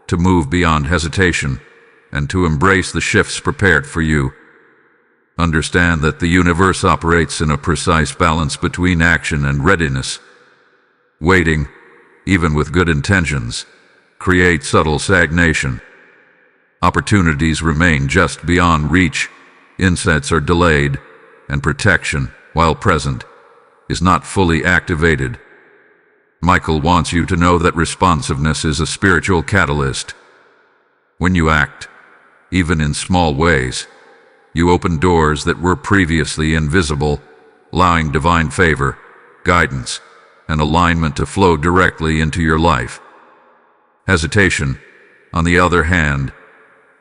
to move beyond hesitation, and to embrace the shifts prepared for you. Understand that the universe operates in a precise balance between action and readiness. Waiting, even with good intentions, creates subtle stagnation. Opportunities remain just beyond reach, insights are delayed, and protection, while present, is not fully activated. Michael wants you to know that responsiveness is a spiritual catalyst. When you act, even in small ways, you open doors that were previously invisible, allowing divine favor, guidance, and alignment to flow directly into your life. Hesitation, on the other hand,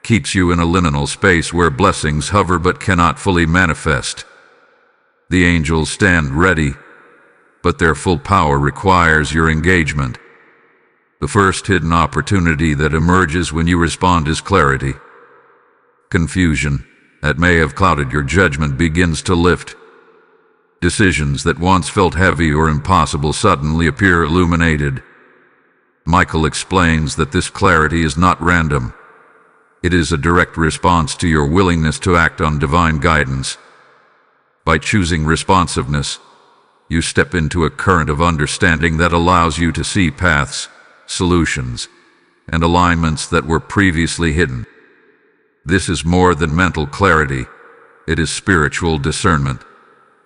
keeps you in a liminal space where blessings hover but cannot fully manifest. The angels stand ready, but their full power requires your engagement. The first hidden opportunity that emerges when you respond is clarity. Confusion that may have clouded your judgment begins to lift. Decisions that once felt heavy or impossible suddenly appear illuminated. Michael explains that this clarity is not random. It is a direct response to your willingness to act on divine guidance. By choosing responsiveness, you step into a current of understanding that allows you to see paths, solutions, and alignments that were previously hidden. This is more than mental clarity. It is spiritual discernment,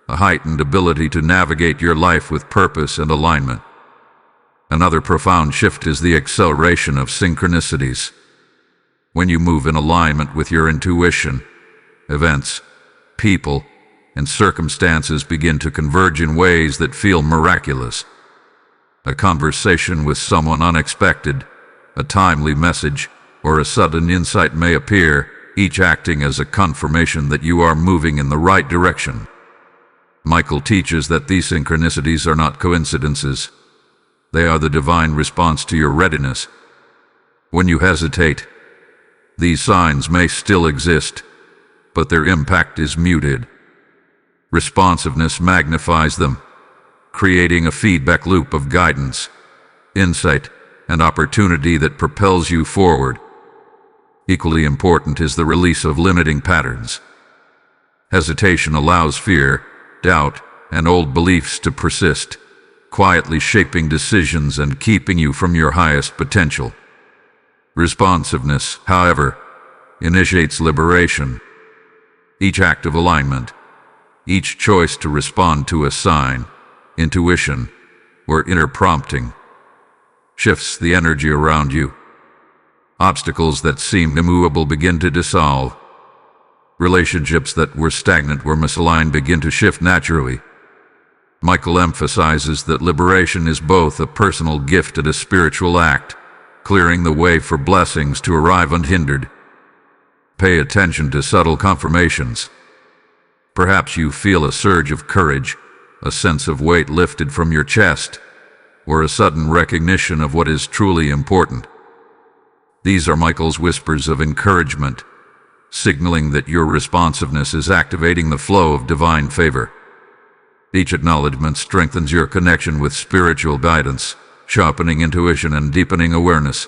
a heightened ability to navigate your life with purpose and alignment. Another profound shift is the acceleration of synchronicities. When you move in alignment with your intuition, events, people, and circumstances begin to converge in ways that feel miraculous. A conversation with someone unexpected, a timely message, or a sudden insight may appear, each acting as a confirmation that you are moving in the right direction. Michael teaches that these synchronicities are not coincidences. They are the divine response to your readiness. When you hesitate, these signs may still exist, but their impact is muted. Responsiveness magnifies them, creating a feedback loop of guidance, insight, and opportunity that propels you forward. Equally important is the release of limiting patterns. Hesitation allows fear, doubt, and old beliefs to persist, quietly shaping decisions and keeping you from your highest potential. Responsiveness, however, initiates liberation. Each act of alignment, each choice to respond to a sign, intuition, or inner prompting, shifts the energy around you. Obstacles that seemed immovable begin to dissolve. Relationships that were stagnant or misaligned begin to shift naturally. Michael emphasizes that liberation is both a personal gift and a spiritual act, clearing the way for blessings to arrive unhindered. Pay attention to subtle confirmations. Perhaps you feel a surge of courage, a sense of weight lifted from your chest, or a sudden recognition of what is truly important. These are Michael's whispers of encouragement, signaling that your responsiveness is activating the flow of divine favor. Each acknowledgement strengthens your connection with spiritual guidance, sharpening intuition and deepening awareness.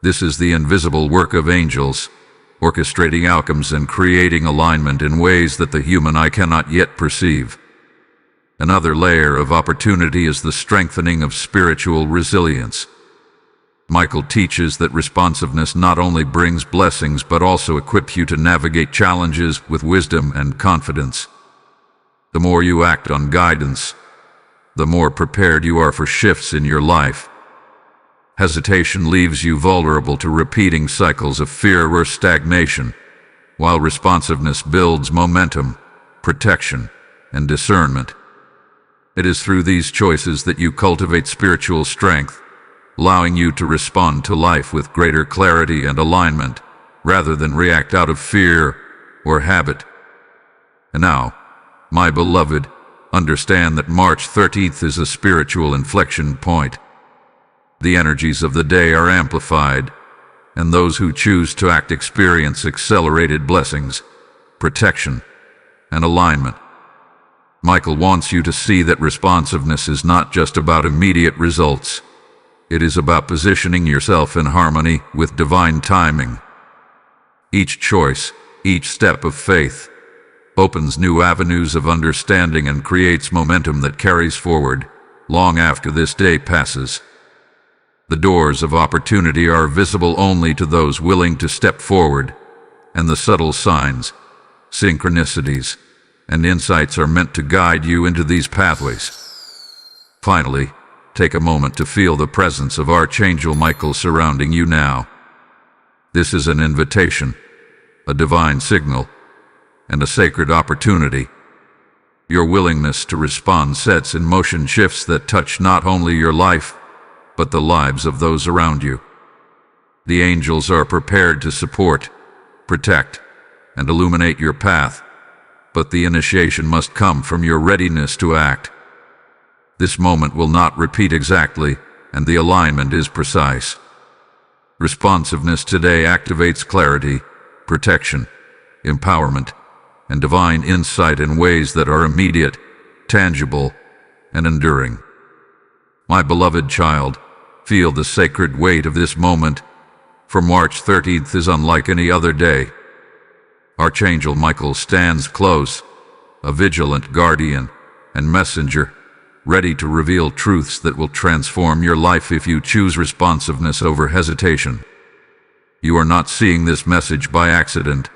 This is the invisible work of angels, orchestrating outcomes and creating alignment in ways that the human eye cannot yet perceive. Another layer of opportunity is the strengthening of spiritual resilience. Michael teaches that responsiveness not only brings blessings but also equips you to navigate challenges with wisdom and confidence. The more you act on guidance, the more prepared you are for shifts in your life. Hesitation leaves you vulnerable to repeating cycles of fear or stagnation, while responsiveness builds momentum, protection, and discernment. It is through these choices that you cultivate spiritual strength, allowing you to respond to life with greater clarity and alignment, rather than react out of fear or habit. And now, my beloved, understand that March 13th is a spiritual inflection point. The energies of the day are amplified, and those who choose to act experience accelerated blessings, protection, and alignment. Michael wants you to see that responsiveness is not just about immediate results. It is about positioning yourself in harmony with divine timing. Each choice, each step of faith, opens new avenues of understanding and creates momentum that carries forward long after this day passes. The doors of opportunity are visible only to those willing to step forward, and the subtle signs, synchronicities, and insights are meant to guide you into these pathways. Finally, take a moment to feel the presence of Archangel Michael surrounding you now. This is an invitation, a divine signal, and a sacred opportunity. Your willingness to respond sets in motion shifts that touch not only your life, but the lives of those around you. The angels are prepared to support, protect, and illuminate your path, but the initiation must come from your readiness to act. This moment will not repeat exactly, and the alignment is precise. Responsiveness today activates clarity, protection, empowerment, and divine insight in ways that are immediate, tangible, and enduring. My beloved child, feel the sacred weight of this moment, for March 13th is unlike any other day. Archangel Michael stands close, a vigilant guardian and messenger, ready to reveal truths that will transform your life if you choose responsiveness over hesitation. You are not seeing this message by accident.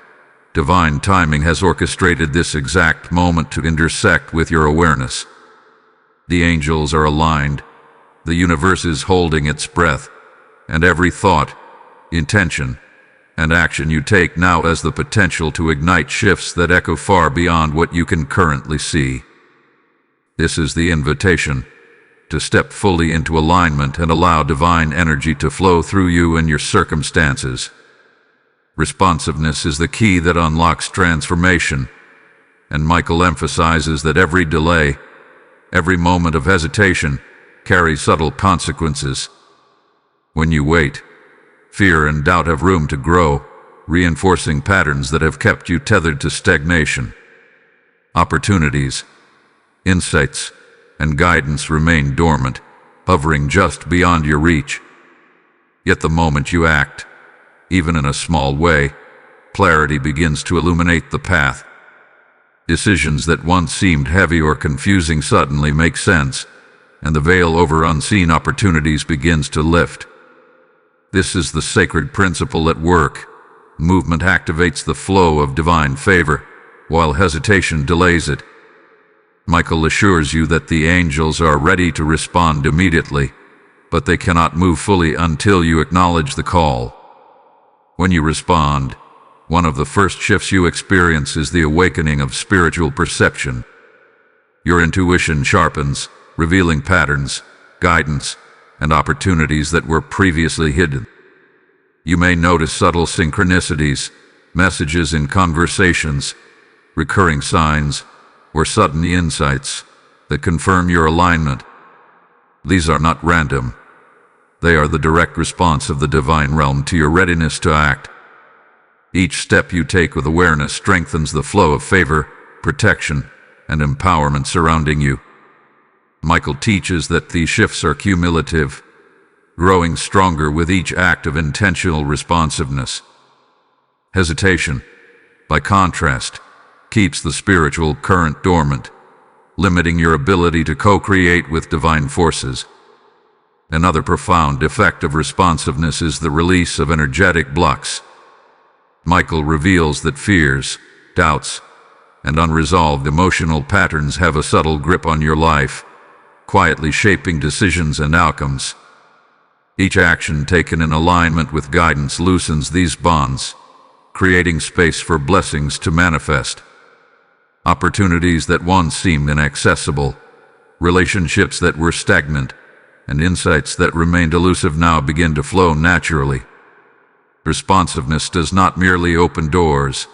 Divine timing has orchestrated this exact moment to intersect with your awareness. The angels are aligned, the universe is holding its breath, and every thought, intention, and action you take now has the potential to ignite shifts that echo far beyond what you can currently see. This is the invitation, to step fully into alignment and allow divine energy to flow through you and your circumstances. Responsiveness is the key that unlocks transformation, and Michael emphasizes that every delay, every moment of hesitation, carries subtle consequences. When you wait, fear and doubt have room to grow, reinforcing patterns that have kept you tethered to stagnation. Opportunities, insights, and guidance remain dormant, hovering just beyond your reach. Yet the moment you act, even in a small way, clarity begins to illuminate the path. Decisions that once seemed heavy or confusing suddenly make sense, and the veil over unseen opportunities begins to lift. This is the sacred principle at work. Movement activates the flow of divine favor, while hesitation delays it. Michael assures you that the angels are ready to respond immediately, but they cannot move fully until you acknowledge the call. When you respond, one of the first shifts you experience is the awakening of spiritual perception. Your intuition sharpens, revealing patterns, guidance, and opportunities that were previously hidden. You may notice subtle synchronicities, messages in conversations, recurring signs, or sudden insights that confirm your alignment. These are not random. They are the direct response of the divine realm to your readiness to act. Each step you take with awareness strengthens the flow of favor, protection, and empowerment surrounding you. Michael teaches that these shifts are cumulative, growing stronger with each act of intentional responsiveness. Hesitation, by contrast, keeps the spiritual current dormant, limiting your ability to co-create with divine forces. Another profound effect of responsiveness is the release of energetic blocks. Michael reveals that fears, doubts, and unresolved emotional patterns have a subtle grip on your life, quietly shaping decisions and outcomes. Each action taken in alignment with guidance loosens these bonds, creating space for blessings to manifest. Opportunities that once seemed inaccessible, relationships that were stagnant, and insights that remained elusive now begin to flow naturally. Responsiveness does not merely open doors,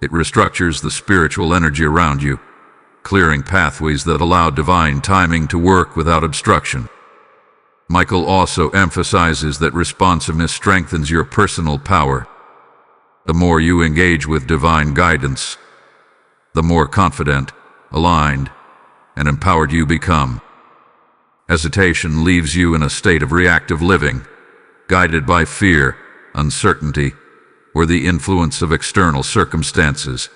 it restructures the spiritual energy around you, clearing pathways that allow divine timing to work without obstruction. Michael also emphasizes that responsiveness strengthens your personal power. The more you engage with divine guidance, the more confident, aligned, and empowered you become. Hesitation leaves you in a state of reactive living, guided by fear, uncertainty, or the influence of external circumstances.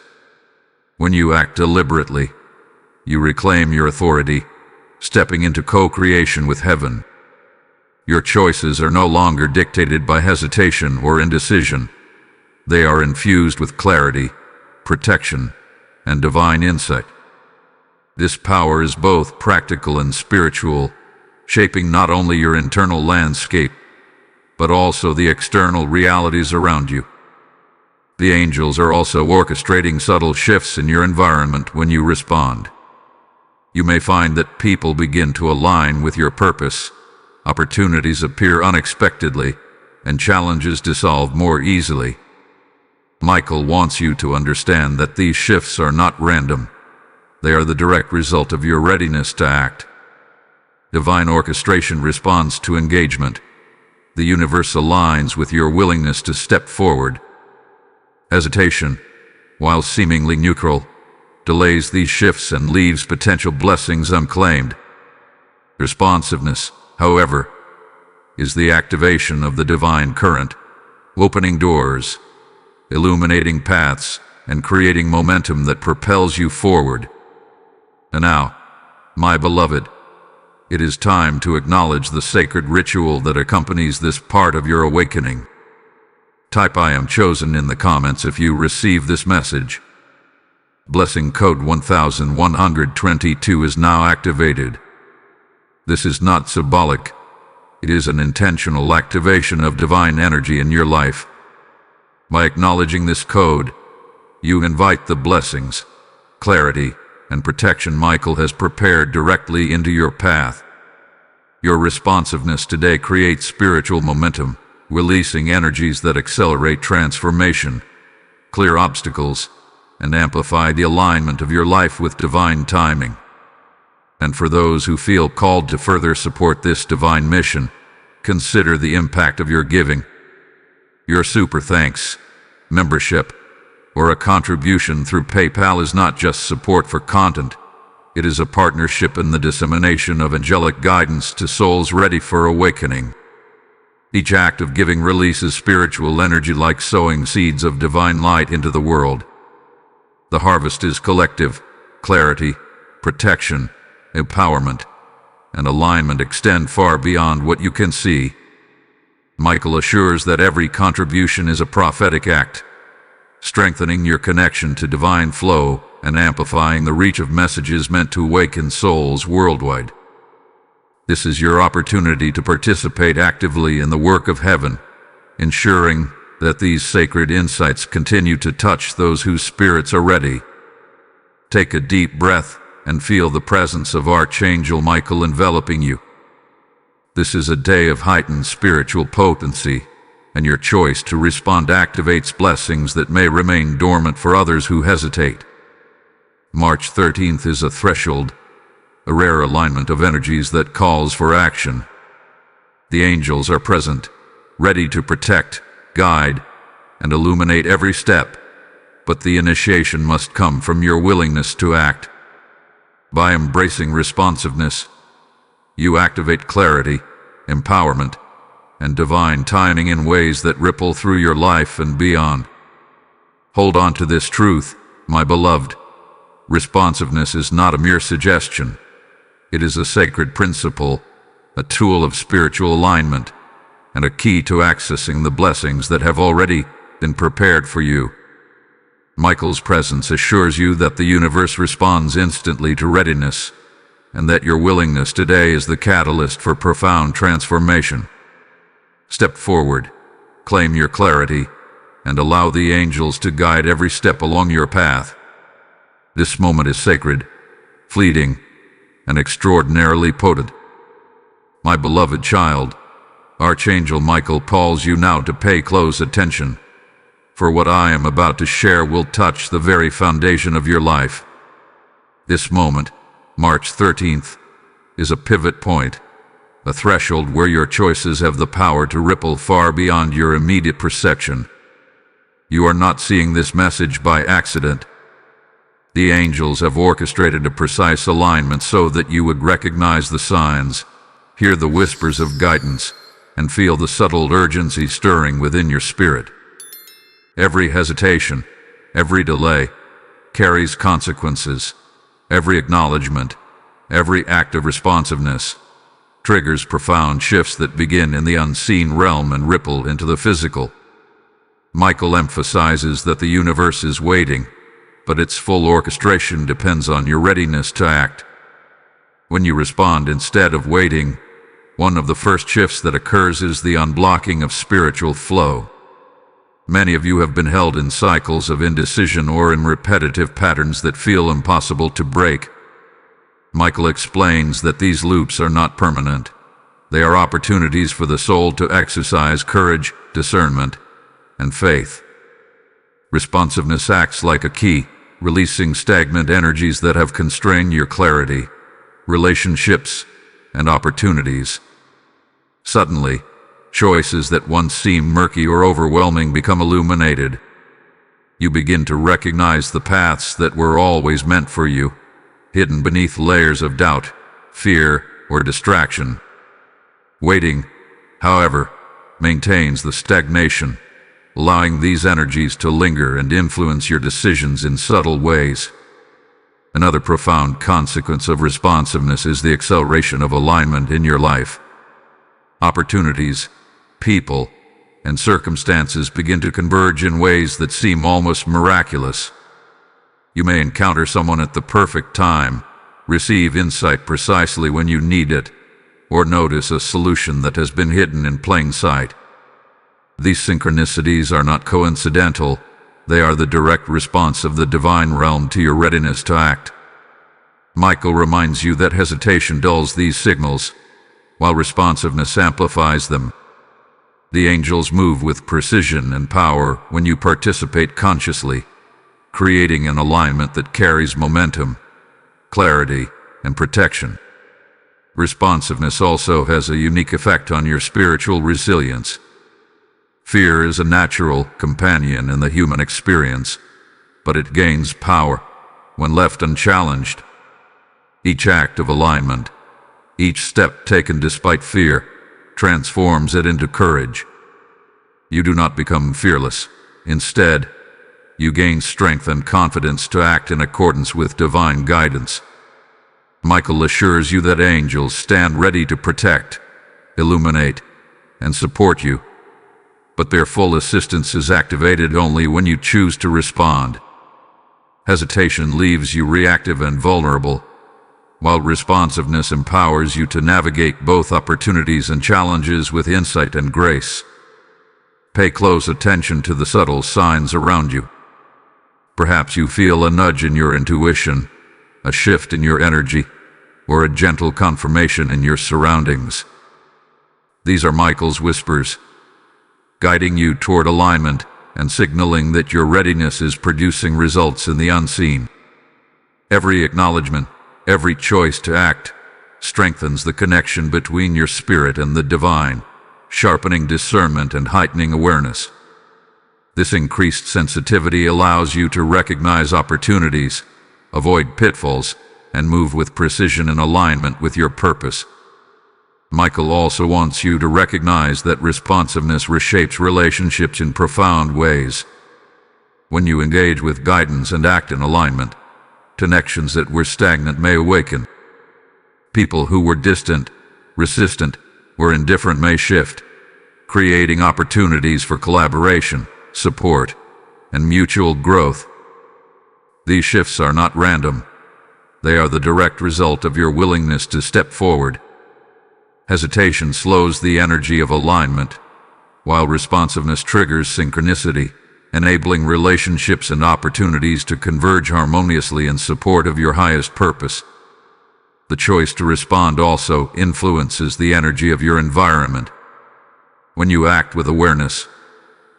When you act deliberately, you reclaim your authority, stepping into co-creation with heaven. Your choices are no longer dictated by hesitation or indecision. They are infused with clarity, protection, and divine insight. This power is both practical and spiritual, shaping not only your internal landscape, but also the external realities around you. The angels are also orchestrating subtle shifts in your environment when you respond. You may find that people begin to align with your purpose, opportunities appear unexpectedly, and challenges dissolve more easily. Michael wants you to understand that these shifts are not random. They are the direct result of your readiness to act. Divine orchestration responds to engagement. The universe aligns with your willingness to step forward. Hesitation, while seemingly neutral, delays these shifts and leaves potential blessings unclaimed. Responsiveness, however, is the activation of the divine current, opening doors, illuminating paths, and creating momentum that propels you forward. And now, my beloved, it is time to acknowledge the sacred ritual that accompanies this part of your awakening. Type "I am chosen" in the comments if you receive this message. Blessing code 1122 is now activated. This is not symbolic. It is an intentional activation of divine energy in your life. By acknowledging this code, you invite the blessings, clarity, and protection Michael has prepared directly into your path. Your responsiveness today creates spiritual momentum, releasing energies that accelerate transformation, clear obstacles, and amplify the alignment of your life with divine timing. And for those who feel called to further support this divine mission, consider the impact of your giving. Your super thanks, membership, or a contribution through PayPal is not just support for content. It is a partnership in the dissemination of angelic guidance to souls ready for awakening. Each act of giving releases spiritual energy like sowing seeds of divine light into the world. The harvest is collective. Clarity, protection, empowerment, and alignment extend far beyond what you can see. Michael assures that every contribution is a prophetic act, strengthening your connection to divine flow and amplifying the reach of messages meant to awaken souls worldwide. This is your opportunity to participate actively in the work of heaven, ensuring that these sacred insights continue to touch those whose spirits are ready. Take a deep breath and feel the presence of Archangel Michael enveloping you. This is a day of heightened spiritual potency, and your choice to respond activates blessings that may remain dormant for others who hesitate. March 13th is a threshold, a rare alignment of energies that calls for action. The angels are present, ready to protect, guide, and illuminate every step, but the initiation must come from your willingness to act. By embracing responsiveness, you activate clarity, empowerment, and divine timing in ways that ripple through your life and beyond. Hold on to this truth, my beloved. Responsiveness is not a mere suggestion. It is a sacred principle, a tool of spiritual alignment, and a key to accessing the blessings that have already been prepared for you. Michael's presence assures you that the universe responds instantly to readiness, and that your willingness today is the catalyst for profound transformation. Step forward, claim your clarity, and allow the angels to guide every step along your path. This moment is sacred, fleeting, and extraordinarily potent. My beloved child, Archangel Michael calls you now to pay close attention, for what I am about to share will touch the very foundation of your life. This moment, March 13th, is a pivot point, a threshold where your choices have the power to ripple far beyond your immediate perception. You are not seeing this message by accident. The angels have orchestrated a precise alignment so that you would recognize the signs, hear the whispers of guidance, and feel the subtle urgency stirring within your spirit. Every hesitation, every delay, carries consequences. Every acknowledgement, every act of responsiveness, triggers profound shifts that begin in the unseen realm and ripple into the physical. Michael emphasizes that the universe is waiting, but its full orchestration depends on your readiness to act. When you respond instead of waiting, one of the first shifts that occurs is the unblocking of spiritual flow. Many of you have been held in cycles of indecision or in repetitive patterns that feel impossible to break. Michael explains that these loops are not permanent. They are opportunities for the soul to exercise courage, discernment, and faith. Responsiveness acts like a key, releasing stagnant energies that have constrained your clarity, relationships, and opportunities. Suddenly, choices that once seemed murky or overwhelming become illuminated. You begin to recognize the paths that were always meant for you, hidden beneath layers of doubt, fear, or distraction. Waiting, however, maintains the stagnation, allowing these energies to linger and influence your decisions in subtle ways. Another profound consequence of responsiveness is the acceleration of alignment in your life. Opportunities, people, and circumstances begin to converge in ways that seem almost miraculous. You may encounter someone at the perfect time, receive insight precisely when you need it, or notice a solution that has been hidden in plain sight. These synchronicities are not coincidental. They are the direct response of the divine realm to your readiness to act. Michael reminds you that hesitation dulls these signals, while responsiveness amplifies them. The angels move with precision and power when you participate consciously, creating an alignment that carries momentum, clarity, and protection. Responsiveness also has a unique effect on your spiritual resilience. Fear is a natural companion in the human experience, but it gains power when left unchallenged. Each act of alignment, each step taken despite fear, transforms it into courage. You do not become fearless. Instead, you gain strength and confidence to act in accordance with divine guidance. Michael assures you that angels stand ready to protect, illuminate, and support you, but their full assistance is activated only when you choose to respond. Hesitation leaves you reactive and vulnerable, while responsiveness empowers you to navigate both opportunities and challenges with insight and grace. Pay close attention to the subtle signs around you. Perhaps you feel a nudge in your intuition, a shift in your energy, or a gentle confirmation in your surroundings. These are Michael's whispers, guiding you toward alignment and signaling that your readiness is producing results in the unseen. Every acknowledgement, every choice to act, strengthens the connection between your spirit and the divine, sharpening discernment and heightening awareness. This increased sensitivity allows you to recognize opportunities, avoid pitfalls, and move with precision in alignment with your purpose. Michael also wants you to recognize that responsiveness reshapes relationships in profound ways. When you engage with guidance and act in alignment, connections that were stagnant may awaken. People who were distant, resistant, or indifferent may shift, creating opportunities for collaboration, support, and mutual growth. These shifts are not random. They are the direct result of your willingness to step forward. Hesitation slows the energy of alignment, while responsiveness triggers synchronicity, enabling relationships and opportunities to converge harmoniously in support of your highest purpose. The choice to respond also influences the energy of your environment. When you act with awareness,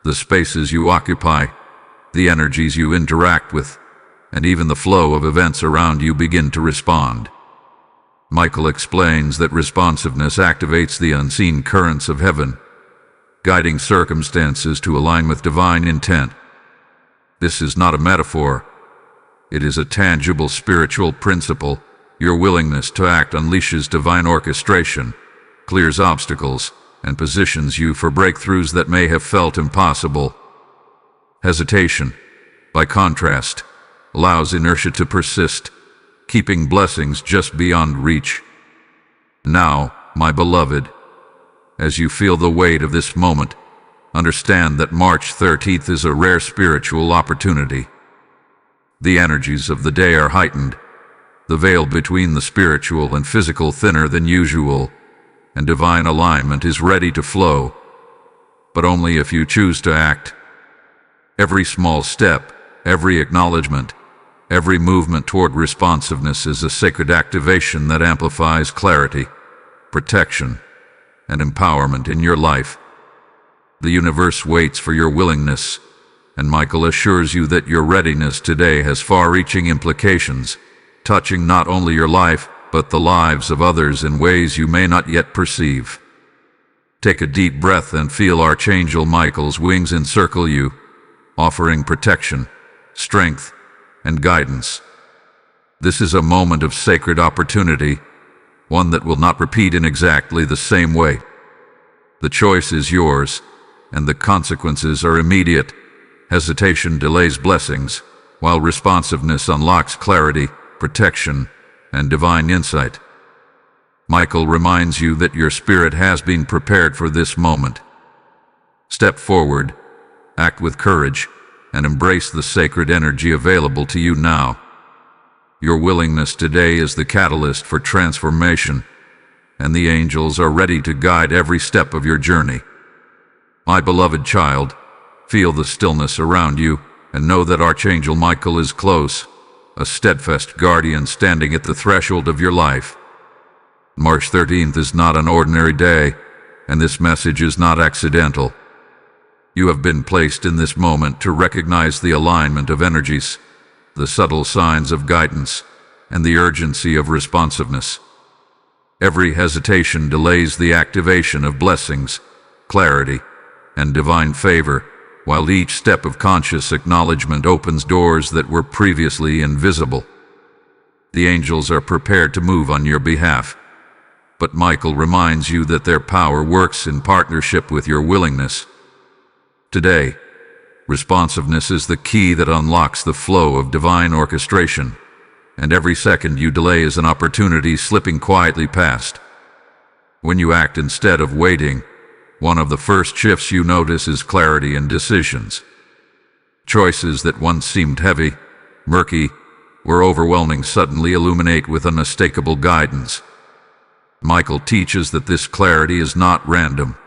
the spaces you occupy, the energies you interact with, and even the flow of events around you begin to respond. Michael explains that responsiveness activates the unseen currents of heaven, guiding circumstances to align with divine intent. This is not a metaphor. It is a tangible spiritual principle. Your willingness to act unleashes divine orchestration, clears obstacles, and positions you for breakthroughs that may have felt impossible. Hesitation, by contrast, allows inertia to persist, keeping blessings just beyond reach. Now, my beloved, as you feel the weight of this moment, understand that March 13th is a rare spiritual opportunity. The energies of the day are heightened, the veil between the spiritual and physical thinner than usual, and divine alignment is ready to flow, but only if you choose to act. Every small step, every acknowledgement, every movement toward responsiveness is a sacred activation that amplifies clarity, protection, and empowerment in your life. The universe waits for your willingness, and Michael assures you that your readiness today has far-reaching implications, touching not only your life, but the lives of others in ways you may not yet perceive. Take a deep breath and feel Archangel Michael's wings encircle you, offering protection, strength, and guidance. This is a moment of sacred opportunity, one that will not repeat in exactly the same way. The choice is yours, and the consequences are immediate. Hesitation delays blessings, while responsiveness unlocks clarity, protection, and divine insight. Michael reminds you that your spirit has been prepared for this moment. Step forward, act with courage, and embrace the sacred energy available to you now. Your willingness today is the catalyst for transformation, and the angels are ready to guide every step of your journey. My beloved child, feel the stillness around you and know that Archangel Michael is close, a steadfast guardian standing at the threshold of your life. March 13th is not an ordinary day, and this message is not accidental. You have been placed in this moment to recognize the alignment of energies, the subtle signs of guidance, and the urgency of responsiveness. Every hesitation delays the activation of blessings, clarity, and divine favor, while each step of conscious acknowledgement opens doors that were previously invisible. The angels are prepared to move on your behalf, but Michael reminds you that their power works in partnership with your willingness. Today, responsiveness is the key that unlocks the flow of divine orchestration, and every second you delay is an opportunity slipping quietly past. When you act instead of waiting, one of the first shifts you notice is clarity in decisions. Choices that once seemed heavy, murky, or overwhelming suddenly illuminate with unmistakable guidance. Michael teaches that this clarity is not random.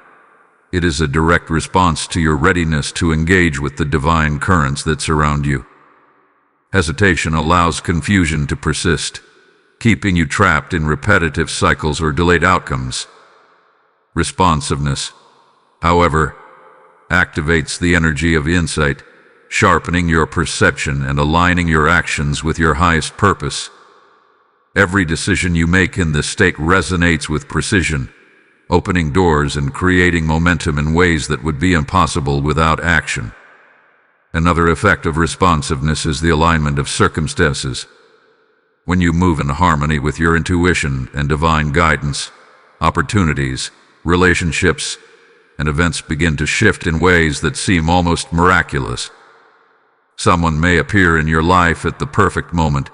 It is a direct response to your readiness to engage with the divine currents that surround you. Hesitation allows confusion to persist, keeping you trapped in repetitive cycles or delayed outcomes. Responsiveness, however, activates the energy of insight, sharpening your perception and aligning your actions with your highest purpose. Every decision you make in this state resonates with precision, opening doors and creating momentum in ways that would be impossible without action. Another effect of responsiveness is the alignment of circumstances. When you move in harmony with your intuition and divine guidance, opportunities, relationships, and events begin to shift in ways that seem almost miraculous. Someone may appear in your life at the perfect moment,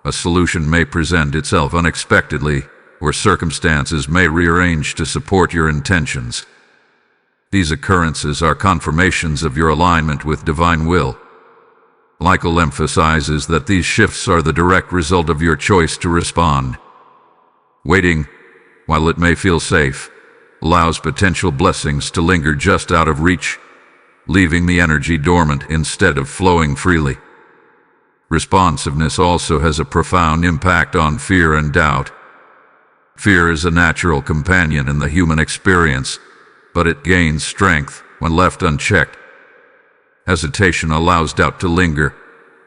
a solution may present itself unexpectedly, or circumstances may rearrange to support your intentions. These occurrences are confirmations of your alignment with divine will. Michael emphasizes that these shifts are the direct result of your choice to respond. Waiting, while it may feel safe, allows potential blessings to linger just out of reach, leaving the energy dormant instead of flowing freely. Responsiveness also has a profound impact on fear and doubt. Fear is a natural companion in the human experience, but it gains strength when left unchecked. Hesitation allows doubt to linger,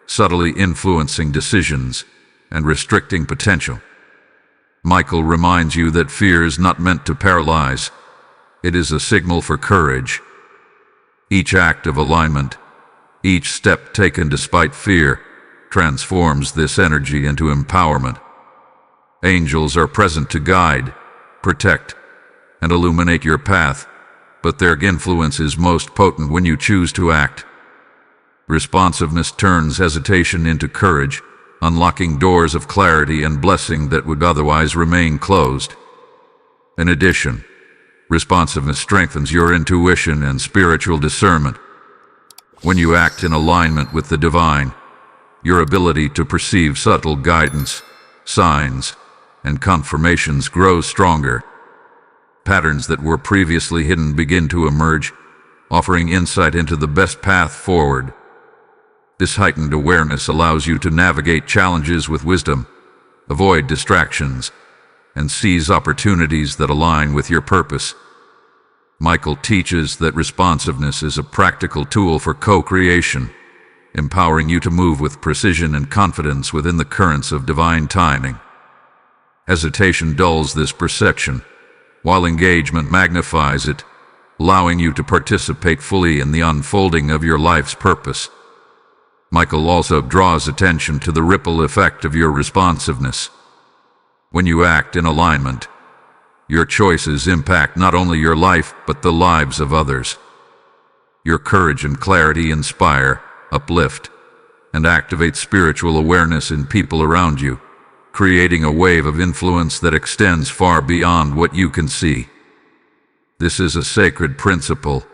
subtly influencing decisions and restricting potential. Michael reminds you that fear is not meant to paralyze. It is a signal for courage. Each act of alignment, each step taken despite fear, transforms this energy into empowerment. Angels are present to guide, protect, and illuminate your path, but their influence is most potent when you choose to act. Responsiveness turns hesitation into courage, unlocking doors of clarity and blessing that would otherwise remain closed. In addition, responsiveness strengthens your intuition and spiritual discernment. When you act in alignment with the divine, your ability to perceive subtle guidance, signs, and confirmations grows stronger. Patterns that were previously hidden begin to emerge, offering insight into the best path forward. This heightened awareness allows you to navigate challenges with wisdom, avoid distractions, and seize opportunities that align with your purpose. Michael teaches that responsiveness is a practical tool for co-creation, empowering you to move with precision and confidence within the currents of divine timing. Hesitation dulls this perception, while engagement magnifies it, allowing you to participate fully in the unfolding of your life's purpose. Michael also draws attention to the ripple effect of your responsiveness. When you act in alignment, your choices impact not only your life but the lives of others. Your courage and clarity inspire, uplift, and activate spiritual awareness in people around you, creating a wave of influence that extends far beyond what you can see. This is a sacred principle.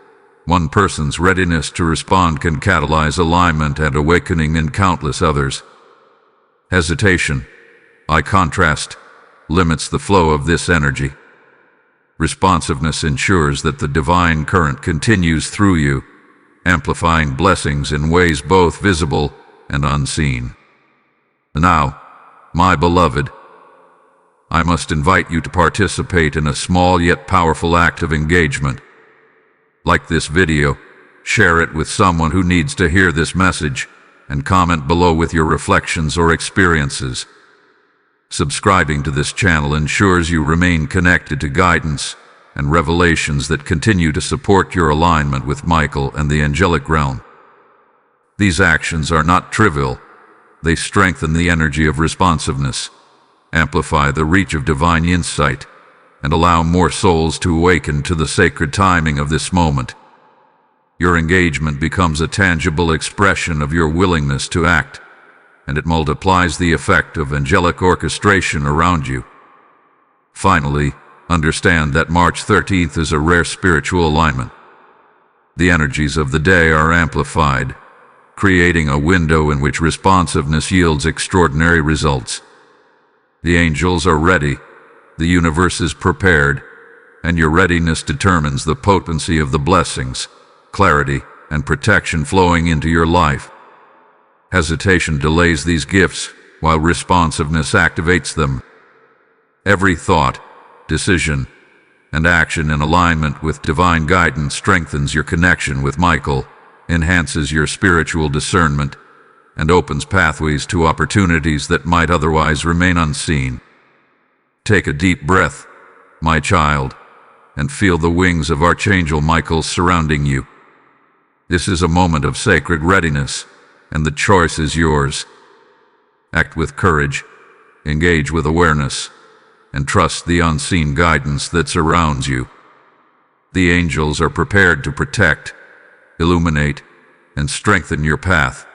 One person's readiness to respond can catalyze alignment and awakening in countless others. Hesitation, by contrast, limits the flow of this energy. Responsiveness ensures that the divine current continues through you, amplifying blessings in ways both visible and unseen. Now, my beloved, I must invite you to participate in a small yet powerful act of engagement. Like this video, share it with someone who needs to hear this message, and comment below with your reflections or experiences. Subscribing to this channel ensures you remain connected to guidance and revelations that continue to support your alignment with Michael and the angelic realm. These actions are not trivial. They strengthen the energy of responsiveness, amplify the reach of divine insight, and allow more souls to awaken to the sacred timing of this moment. Your engagement becomes a tangible expression of your willingness to act, and it multiplies the effect of angelic orchestration around you. Finally, understand that March 13th is a rare spiritual alignment. The energies of the day are amplified, creating a window in which responsiveness yields extraordinary results. The angels are ready, the universe is prepared, and your readiness determines the potency of the blessings, clarity, and protection flowing into your life. Hesitation delays these gifts, while responsiveness activates them. Every thought, decision, and action in alignment with divine guidance strengthens your connection with Michael, enhances your spiritual discernment, and opens pathways to opportunities that might otherwise remain unseen. Take a deep breath, my child, and feel the wings of Archangel Michael surrounding you. This is a moment of sacred readiness, and the choice is yours. Act with courage, engage with awareness, and trust the unseen guidance that surrounds you. The angels are prepared to protect, illuminate, and strengthen your path,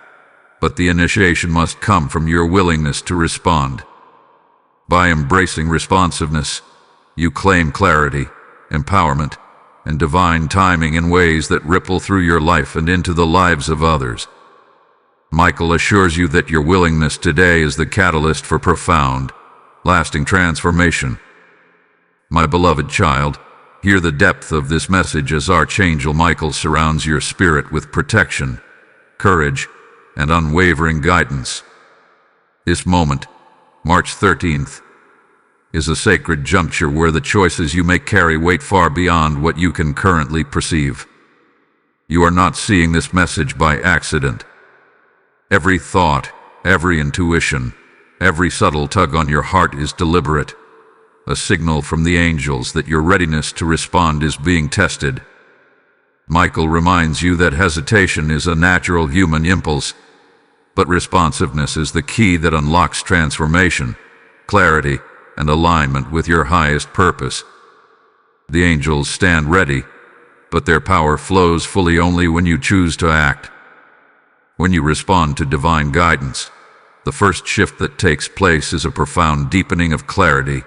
but the initiation must come from your willingness to respond. By embracing responsiveness, you claim clarity, empowerment, and divine timing in ways that ripple through your life and into the lives of others. Michael assures you that your willingness today is the catalyst for profound, lasting transformation. My beloved child, hear the depth of this message as Archangel Michael surrounds your spirit with protection, courage, and unwavering guidance. This moment, March 13th, is a sacred juncture where the choices you make carry weight far beyond what you can currently perceive. You are not seeing this message by accident. Every thought, every intuition, every subtle tug on your heart is deliberate, a signal from the angels that your readiness to respond is being tested. Michael reminds you that hesitation is a natural human impulse, But responsiveness is the key that unlocks transformation, clarity, and alignment with your highest purpose. The angels stand ready, but their power flows fully only when you choose to act. When you respond to divine guidance, the first shift that takes place is a profound deepening of clarity.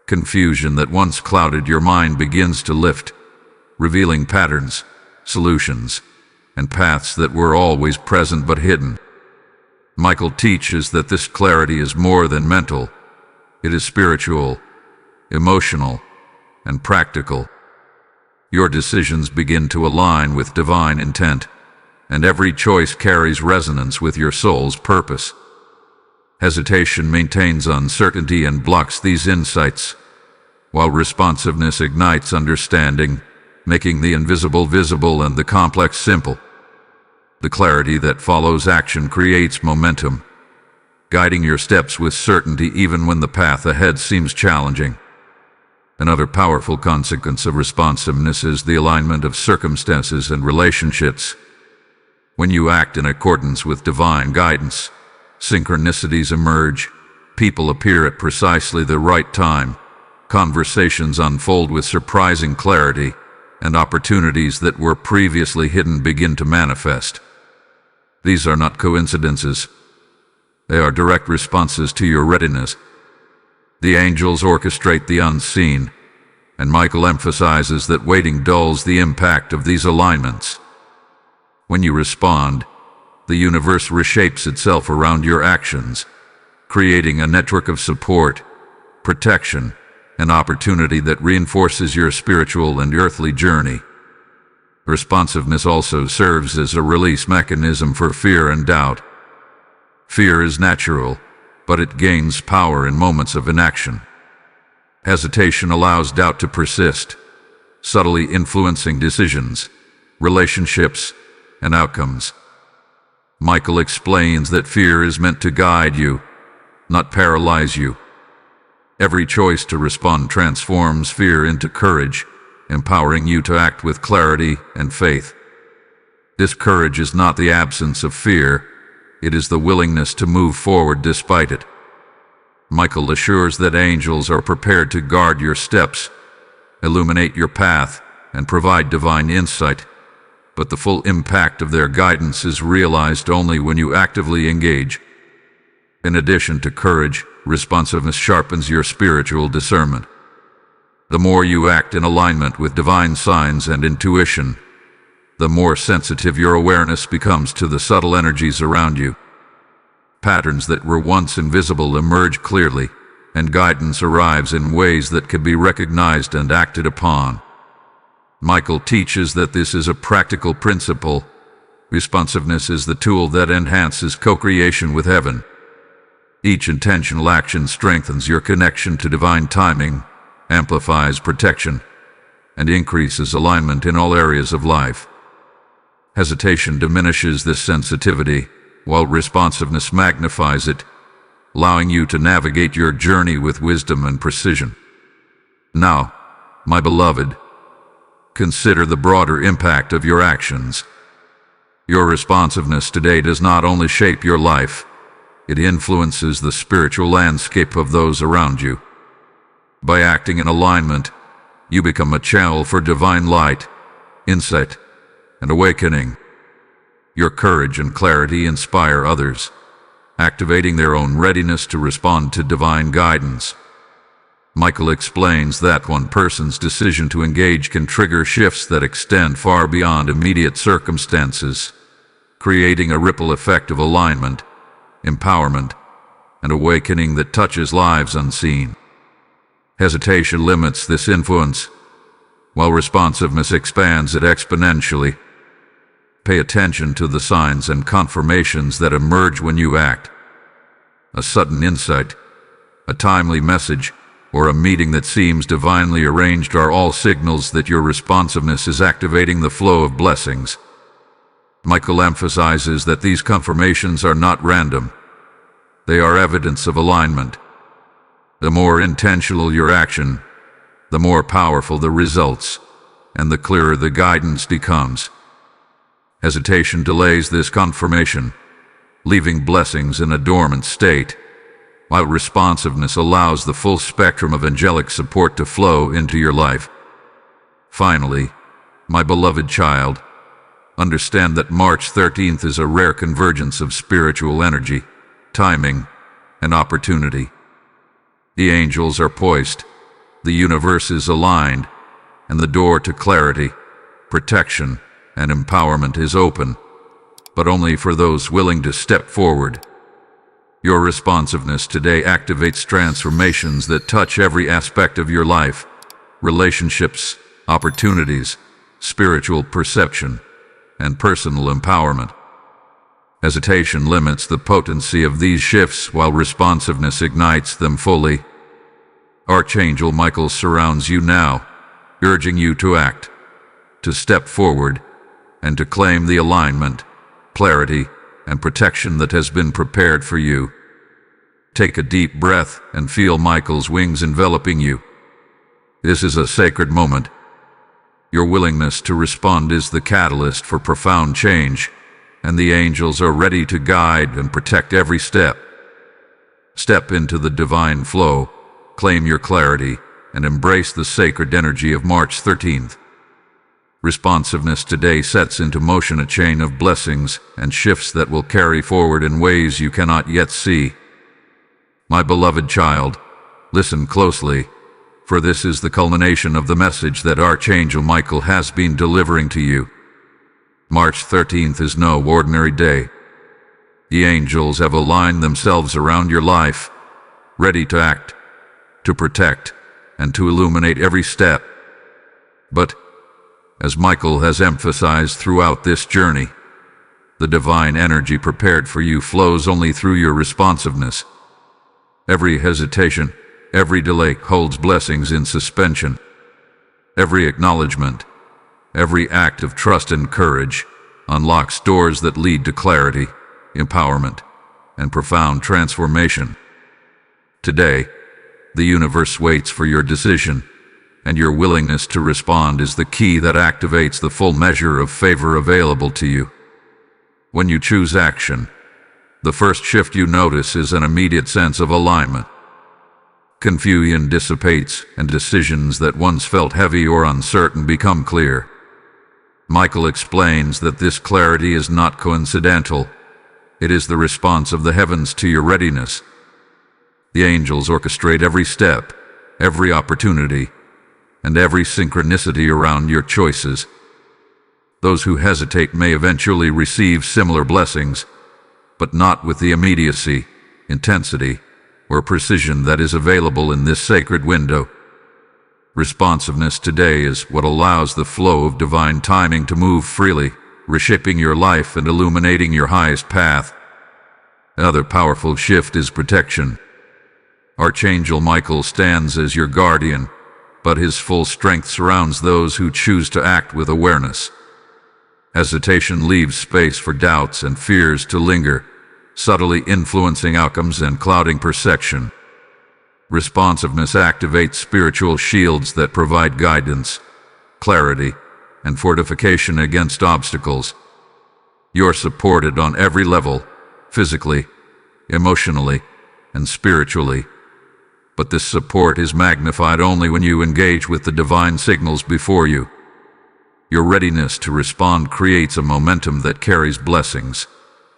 Confusion that once clouded your mind begins to lift, revealing patterns, solutions, and paths that were always present but hidden. Michael teaches that this clarity is more than mental. It is spiritual, emotional, and practical. Your decisions begin to align with divine intent, and every choice carries resonance with your soul's purpose. Hesitation maintains uncertainty and blocks these insights, while responsiveness ignites understanding, making the invisible visible and the complex simple. The clarity that follows action creates momentum, guiding your steps with certainty even when the path ahead seems challenging. Another powerful consequence of responsiveness is the alignment of circumstances and relationships. When you act in accordance with divine guidance, synchronicities emerge, people appear at precisely the right time, conversations unfold with surprising clarity, and opportunities that were previously hidden begin to manifest. These are not coincidences. They are direct responses to your readiness. The angels orchestrate the unseen, and Michael emphasizes that waiting dulls the impact of these alignments. When you respond, the universe reshapes itself around your actions, creating a network of support, protection, and opportunity that reinforces your spiritual and earthly journey. Responsiveness also serves as a release mechanism for fear and doubt. Fear is natural, but it gains power in moments of inaction. Hesitation allows doubt to persist, subtly influencing decisions, relationships, and outcomes. Michael explains that fear is meant to guide you, not paralyze you. Every choice to respond transforms fear into courage, empowering you to act with clarity and faith. This courage is not the absence of fear, it is the willingness to move forward despite it. Michael assures that angels are prepared to guard your steps, illuminate your path, and provide divine insight, but the full impact of their guidance is realized only when you actively engage. In addition to courage, responsiveness sharpens your spiritual discernment. The more you act in alignment with divine signs and intuition, the more sensitive your awareness becomes to the subtle energies around you. Patterns that were once invisible emerge clearly, and guidance arrives in ways that can be recognized and acted upon. Michael teaches that this is a practical principle. Responsiveness is the tool that enhances co-creation with heaven. Each intentional action strengthens your connection to divine timing, amplifies protection, and increases alignment in all areas of life. Hesitation diminishes this sensitivity, while responsiveness magnifies it, allowing you to navigate your journey with wisdom and precision. Now, my beloved, consider the broader impact of your actions. Your responsiveness today does not only shape your life, it influences the spiritual landscape of those around you. By acting in alignment, you become a channel for divine light, insight, and awakening. Your courage and clarity inspire others, activating their own readiness to respond to divine guidance. Michael explains that one person's decision to engage can trigger shifts that extend far beyond immediate circumstances, creating a ripple effect of alignment, empowerment, and awakening that touches lives unseen. Hesitation limits this influence, while responsiveness expands it exponentially. Pay attention to the signs and confirmations that emerge when you act. A sudden insight, a timely message, or a meeting that seems divinely arranged are all signals that your responsiveness is activating the flow of blessings. Michael emphasizes that these confirmations are not random. They are evidence of alignment. The more intentional your action, the more powerful the results, and the clearer the guidance becomes. Hesitation delays this confirmation, leaving blessings in a dormant state, while responsiveness allows the full spectrum of angelic support to flow into your life. Finally, my beloved child, understand that March 13th is a rare convergence of spiritual energy, timing, and opportunity. The angels are poised, the universe is aligned, and the door to clarity, protection, and empowerment is open, but only for those willing to step forward. Your responsiveness today activates transformations that touch every aspect of your life: relationships, opportunities, spiritual perception, and personal empowerment. Hesitation limits the potency of these shifts while responsiveness ignites them fully. Archangel Michael surrounds you now, urging you to act, to step forward, and to claim the alignment, clarity, and protection that has been prepared for you. Take a deep breath and feel Michael's wings enveloping you. This is a sacred moment. Your willingness to respond is the catalyst for profound change, and the angels are ready to guide and protect every step. Step into the divine flow, claim your clarity, and embrace the sacred energy of March 13th. Responsiveness today sets into motion a chain of blessings and shifts that will carry forward in ways you cannot yet see. My beloved child, listen closely, for this is the culmination of the message that Archangel Michael has been delivering to you. March 13th is no ordinary day. The angels have aligned themselves around your life, ready to act, to protect, and to illuminate every step. But, as Michael has emphasized throughout this journey, the divine energy prepared for you flows only through your responsiveness. Every hesitation, every delay holds blessings in suspension. Every acknowledgement, every act of trust and courage unlocks doors that lead to clarity, empowerment, and profound transformation. Today, the universe waits for your decision, and your willingness to respond is the key that activates the full measure of favor available to you. When you choose action, the first shift you notice is an immediate sense of alignment. Confusion dissipates, and decisions that once felt heavy or uncertain become clear. Michael explains that this clarity is not coincidental. It is the response of the heavens to your readiness. The angels orchestrate every step, every opportunity, and every synchronicity around your choices. Those who hesitate may eventually receive similar blessings, but not with the immediacy, intensity, or precision that is available in this sacred window. Responsiveness today is what allows the flow of divine timing to move freely, reshaping your life and illuminating your highest path. Another powerful shift is protection. Archangel Michael stands as your guardian, but his full strength surrounds those who choose to act with awareness. Hesitation leaves space for doubts and fears to linger, subtly influencing outcomes and clouding perception. Responsiveness activates spiritual shields that provide guidance, clarity, and fortification against obstacles. You're supported on every level, physically, emotionally, and spiritually. But this support is magnified only when you engage with the divine signals before you. Your readiness to respond creates a momentum that carries blessings,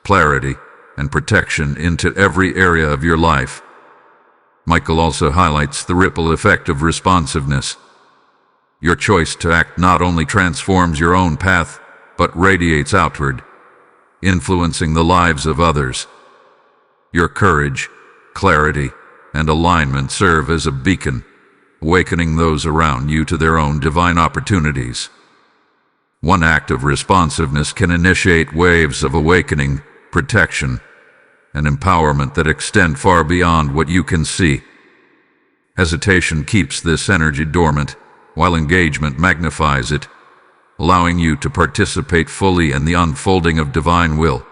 clarity, and protection into every area of your life. Michael also highlights the ripple effect of responsiveness. Your choice to act not only transforms your own path, but radiates outward, influencing the lives of others. Your courage, clarity, and alignment serve as a beacon, awakening those around you to their own divine opportunities. One act of responsiveness can initiate waves of awakening, protection, and empowerment that extend far beyond what you can see. Hesitation keeps this energy dormant, while engagement magnifies it, allowing you to participate fully in the unfolding of divine will.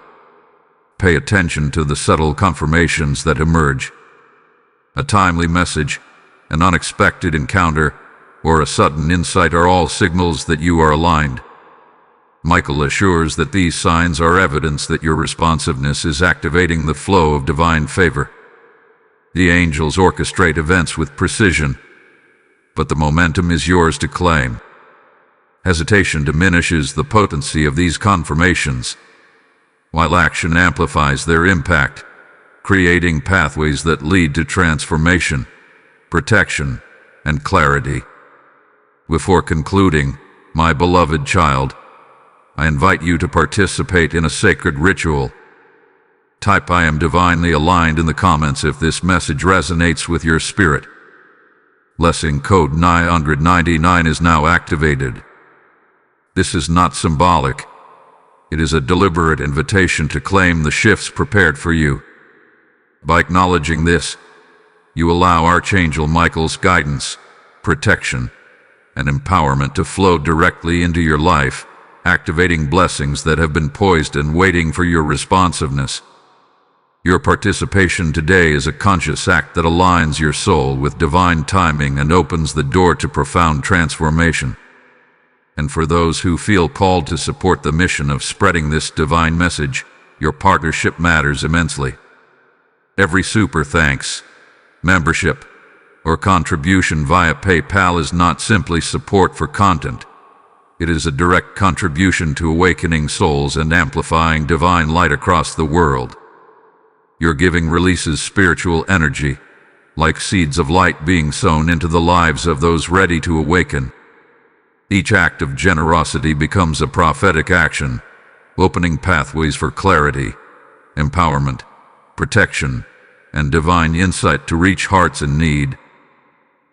Pay attention to the subtle confirmations that emerge. A timely message, an unexpected encounter, or a sudden insight are all signals that you are aligned. Michael assures that these signs are evidence that your responsiveness is activating the flow of divine favor. The angels orchestrate events with precision, but the momentum is yours to claim. Hesitation diminishes the potency of these confirmations, while action amplifies their impact, creating pathways that lead to transformation, protection, and clarity. Before concluding, my beloved child, I invite you to participate in a sacred ritual. Type "I am divinely aligned" in the comments if this message resonates with your spirit. Blessing code 999 is now activated. This is not symbolic. It is a deliberate invitation to claim the shifts prepared for you. By acknowledging this, you allow Archangel Michael's guidance, protection, and empowerment to flow directly into your life, activating blessings that have been poised and waiting for your responsiveness. Your participation today is a conscious act that aligns your soul with divine timing and opens the door to profound transformation. And for those who feel called to support the mission of spreading this divine message, your partnership matters immensely. Every super thanks, membership, or contribution via PayPal is not simply support for content. It is a direct contribution to awakening souls and amplifying divine light across the world. Your giving releases spiritual energy, like seeds of light being sown into the lives of those ready to awaken. Each act of generosity becomes a prophetic action, opening pathways for clarity, empowerment, protection, and divine insight to reach hearts in need.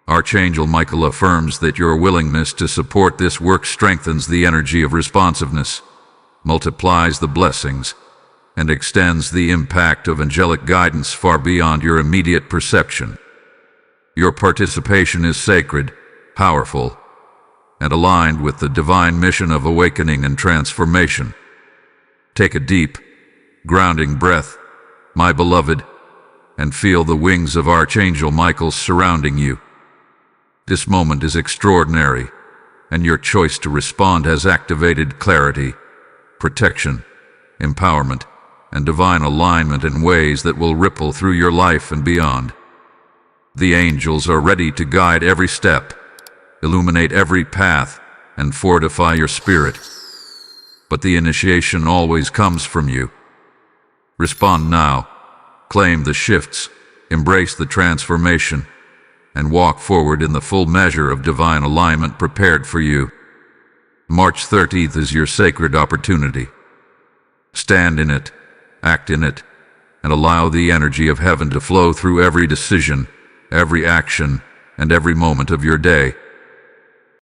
Archangel Michael affirms that your willingness to support this work strengthens the energy of responsiveness, multiplies the blessings, and extends the impact of angelic guidance far beyond your immediate perception. Your participation is sacred, powerful, and aligned with the divine mission of awakening and transformation. Take a deep, grounding breath, my beloved, and feel the wings of Archangel Michael surrounding you. This moment is extraordinary, and your choice to respond has activated clarity, protection, empowerment, and divine alignment in ways that will ripple through your life and beyond. The angels are ready to guide every step, illuminate every path, and fortify your spirit. But the initiation always comes from you. Respond now, claim the shifts, embrace the transformation, and walk forward in the full measure of divine alignment prepared for you. March 30th is your sacred opportunity. Stand in it, act in it, and allow the energy of heaven to flow through every decision, every action, and every moment of your day.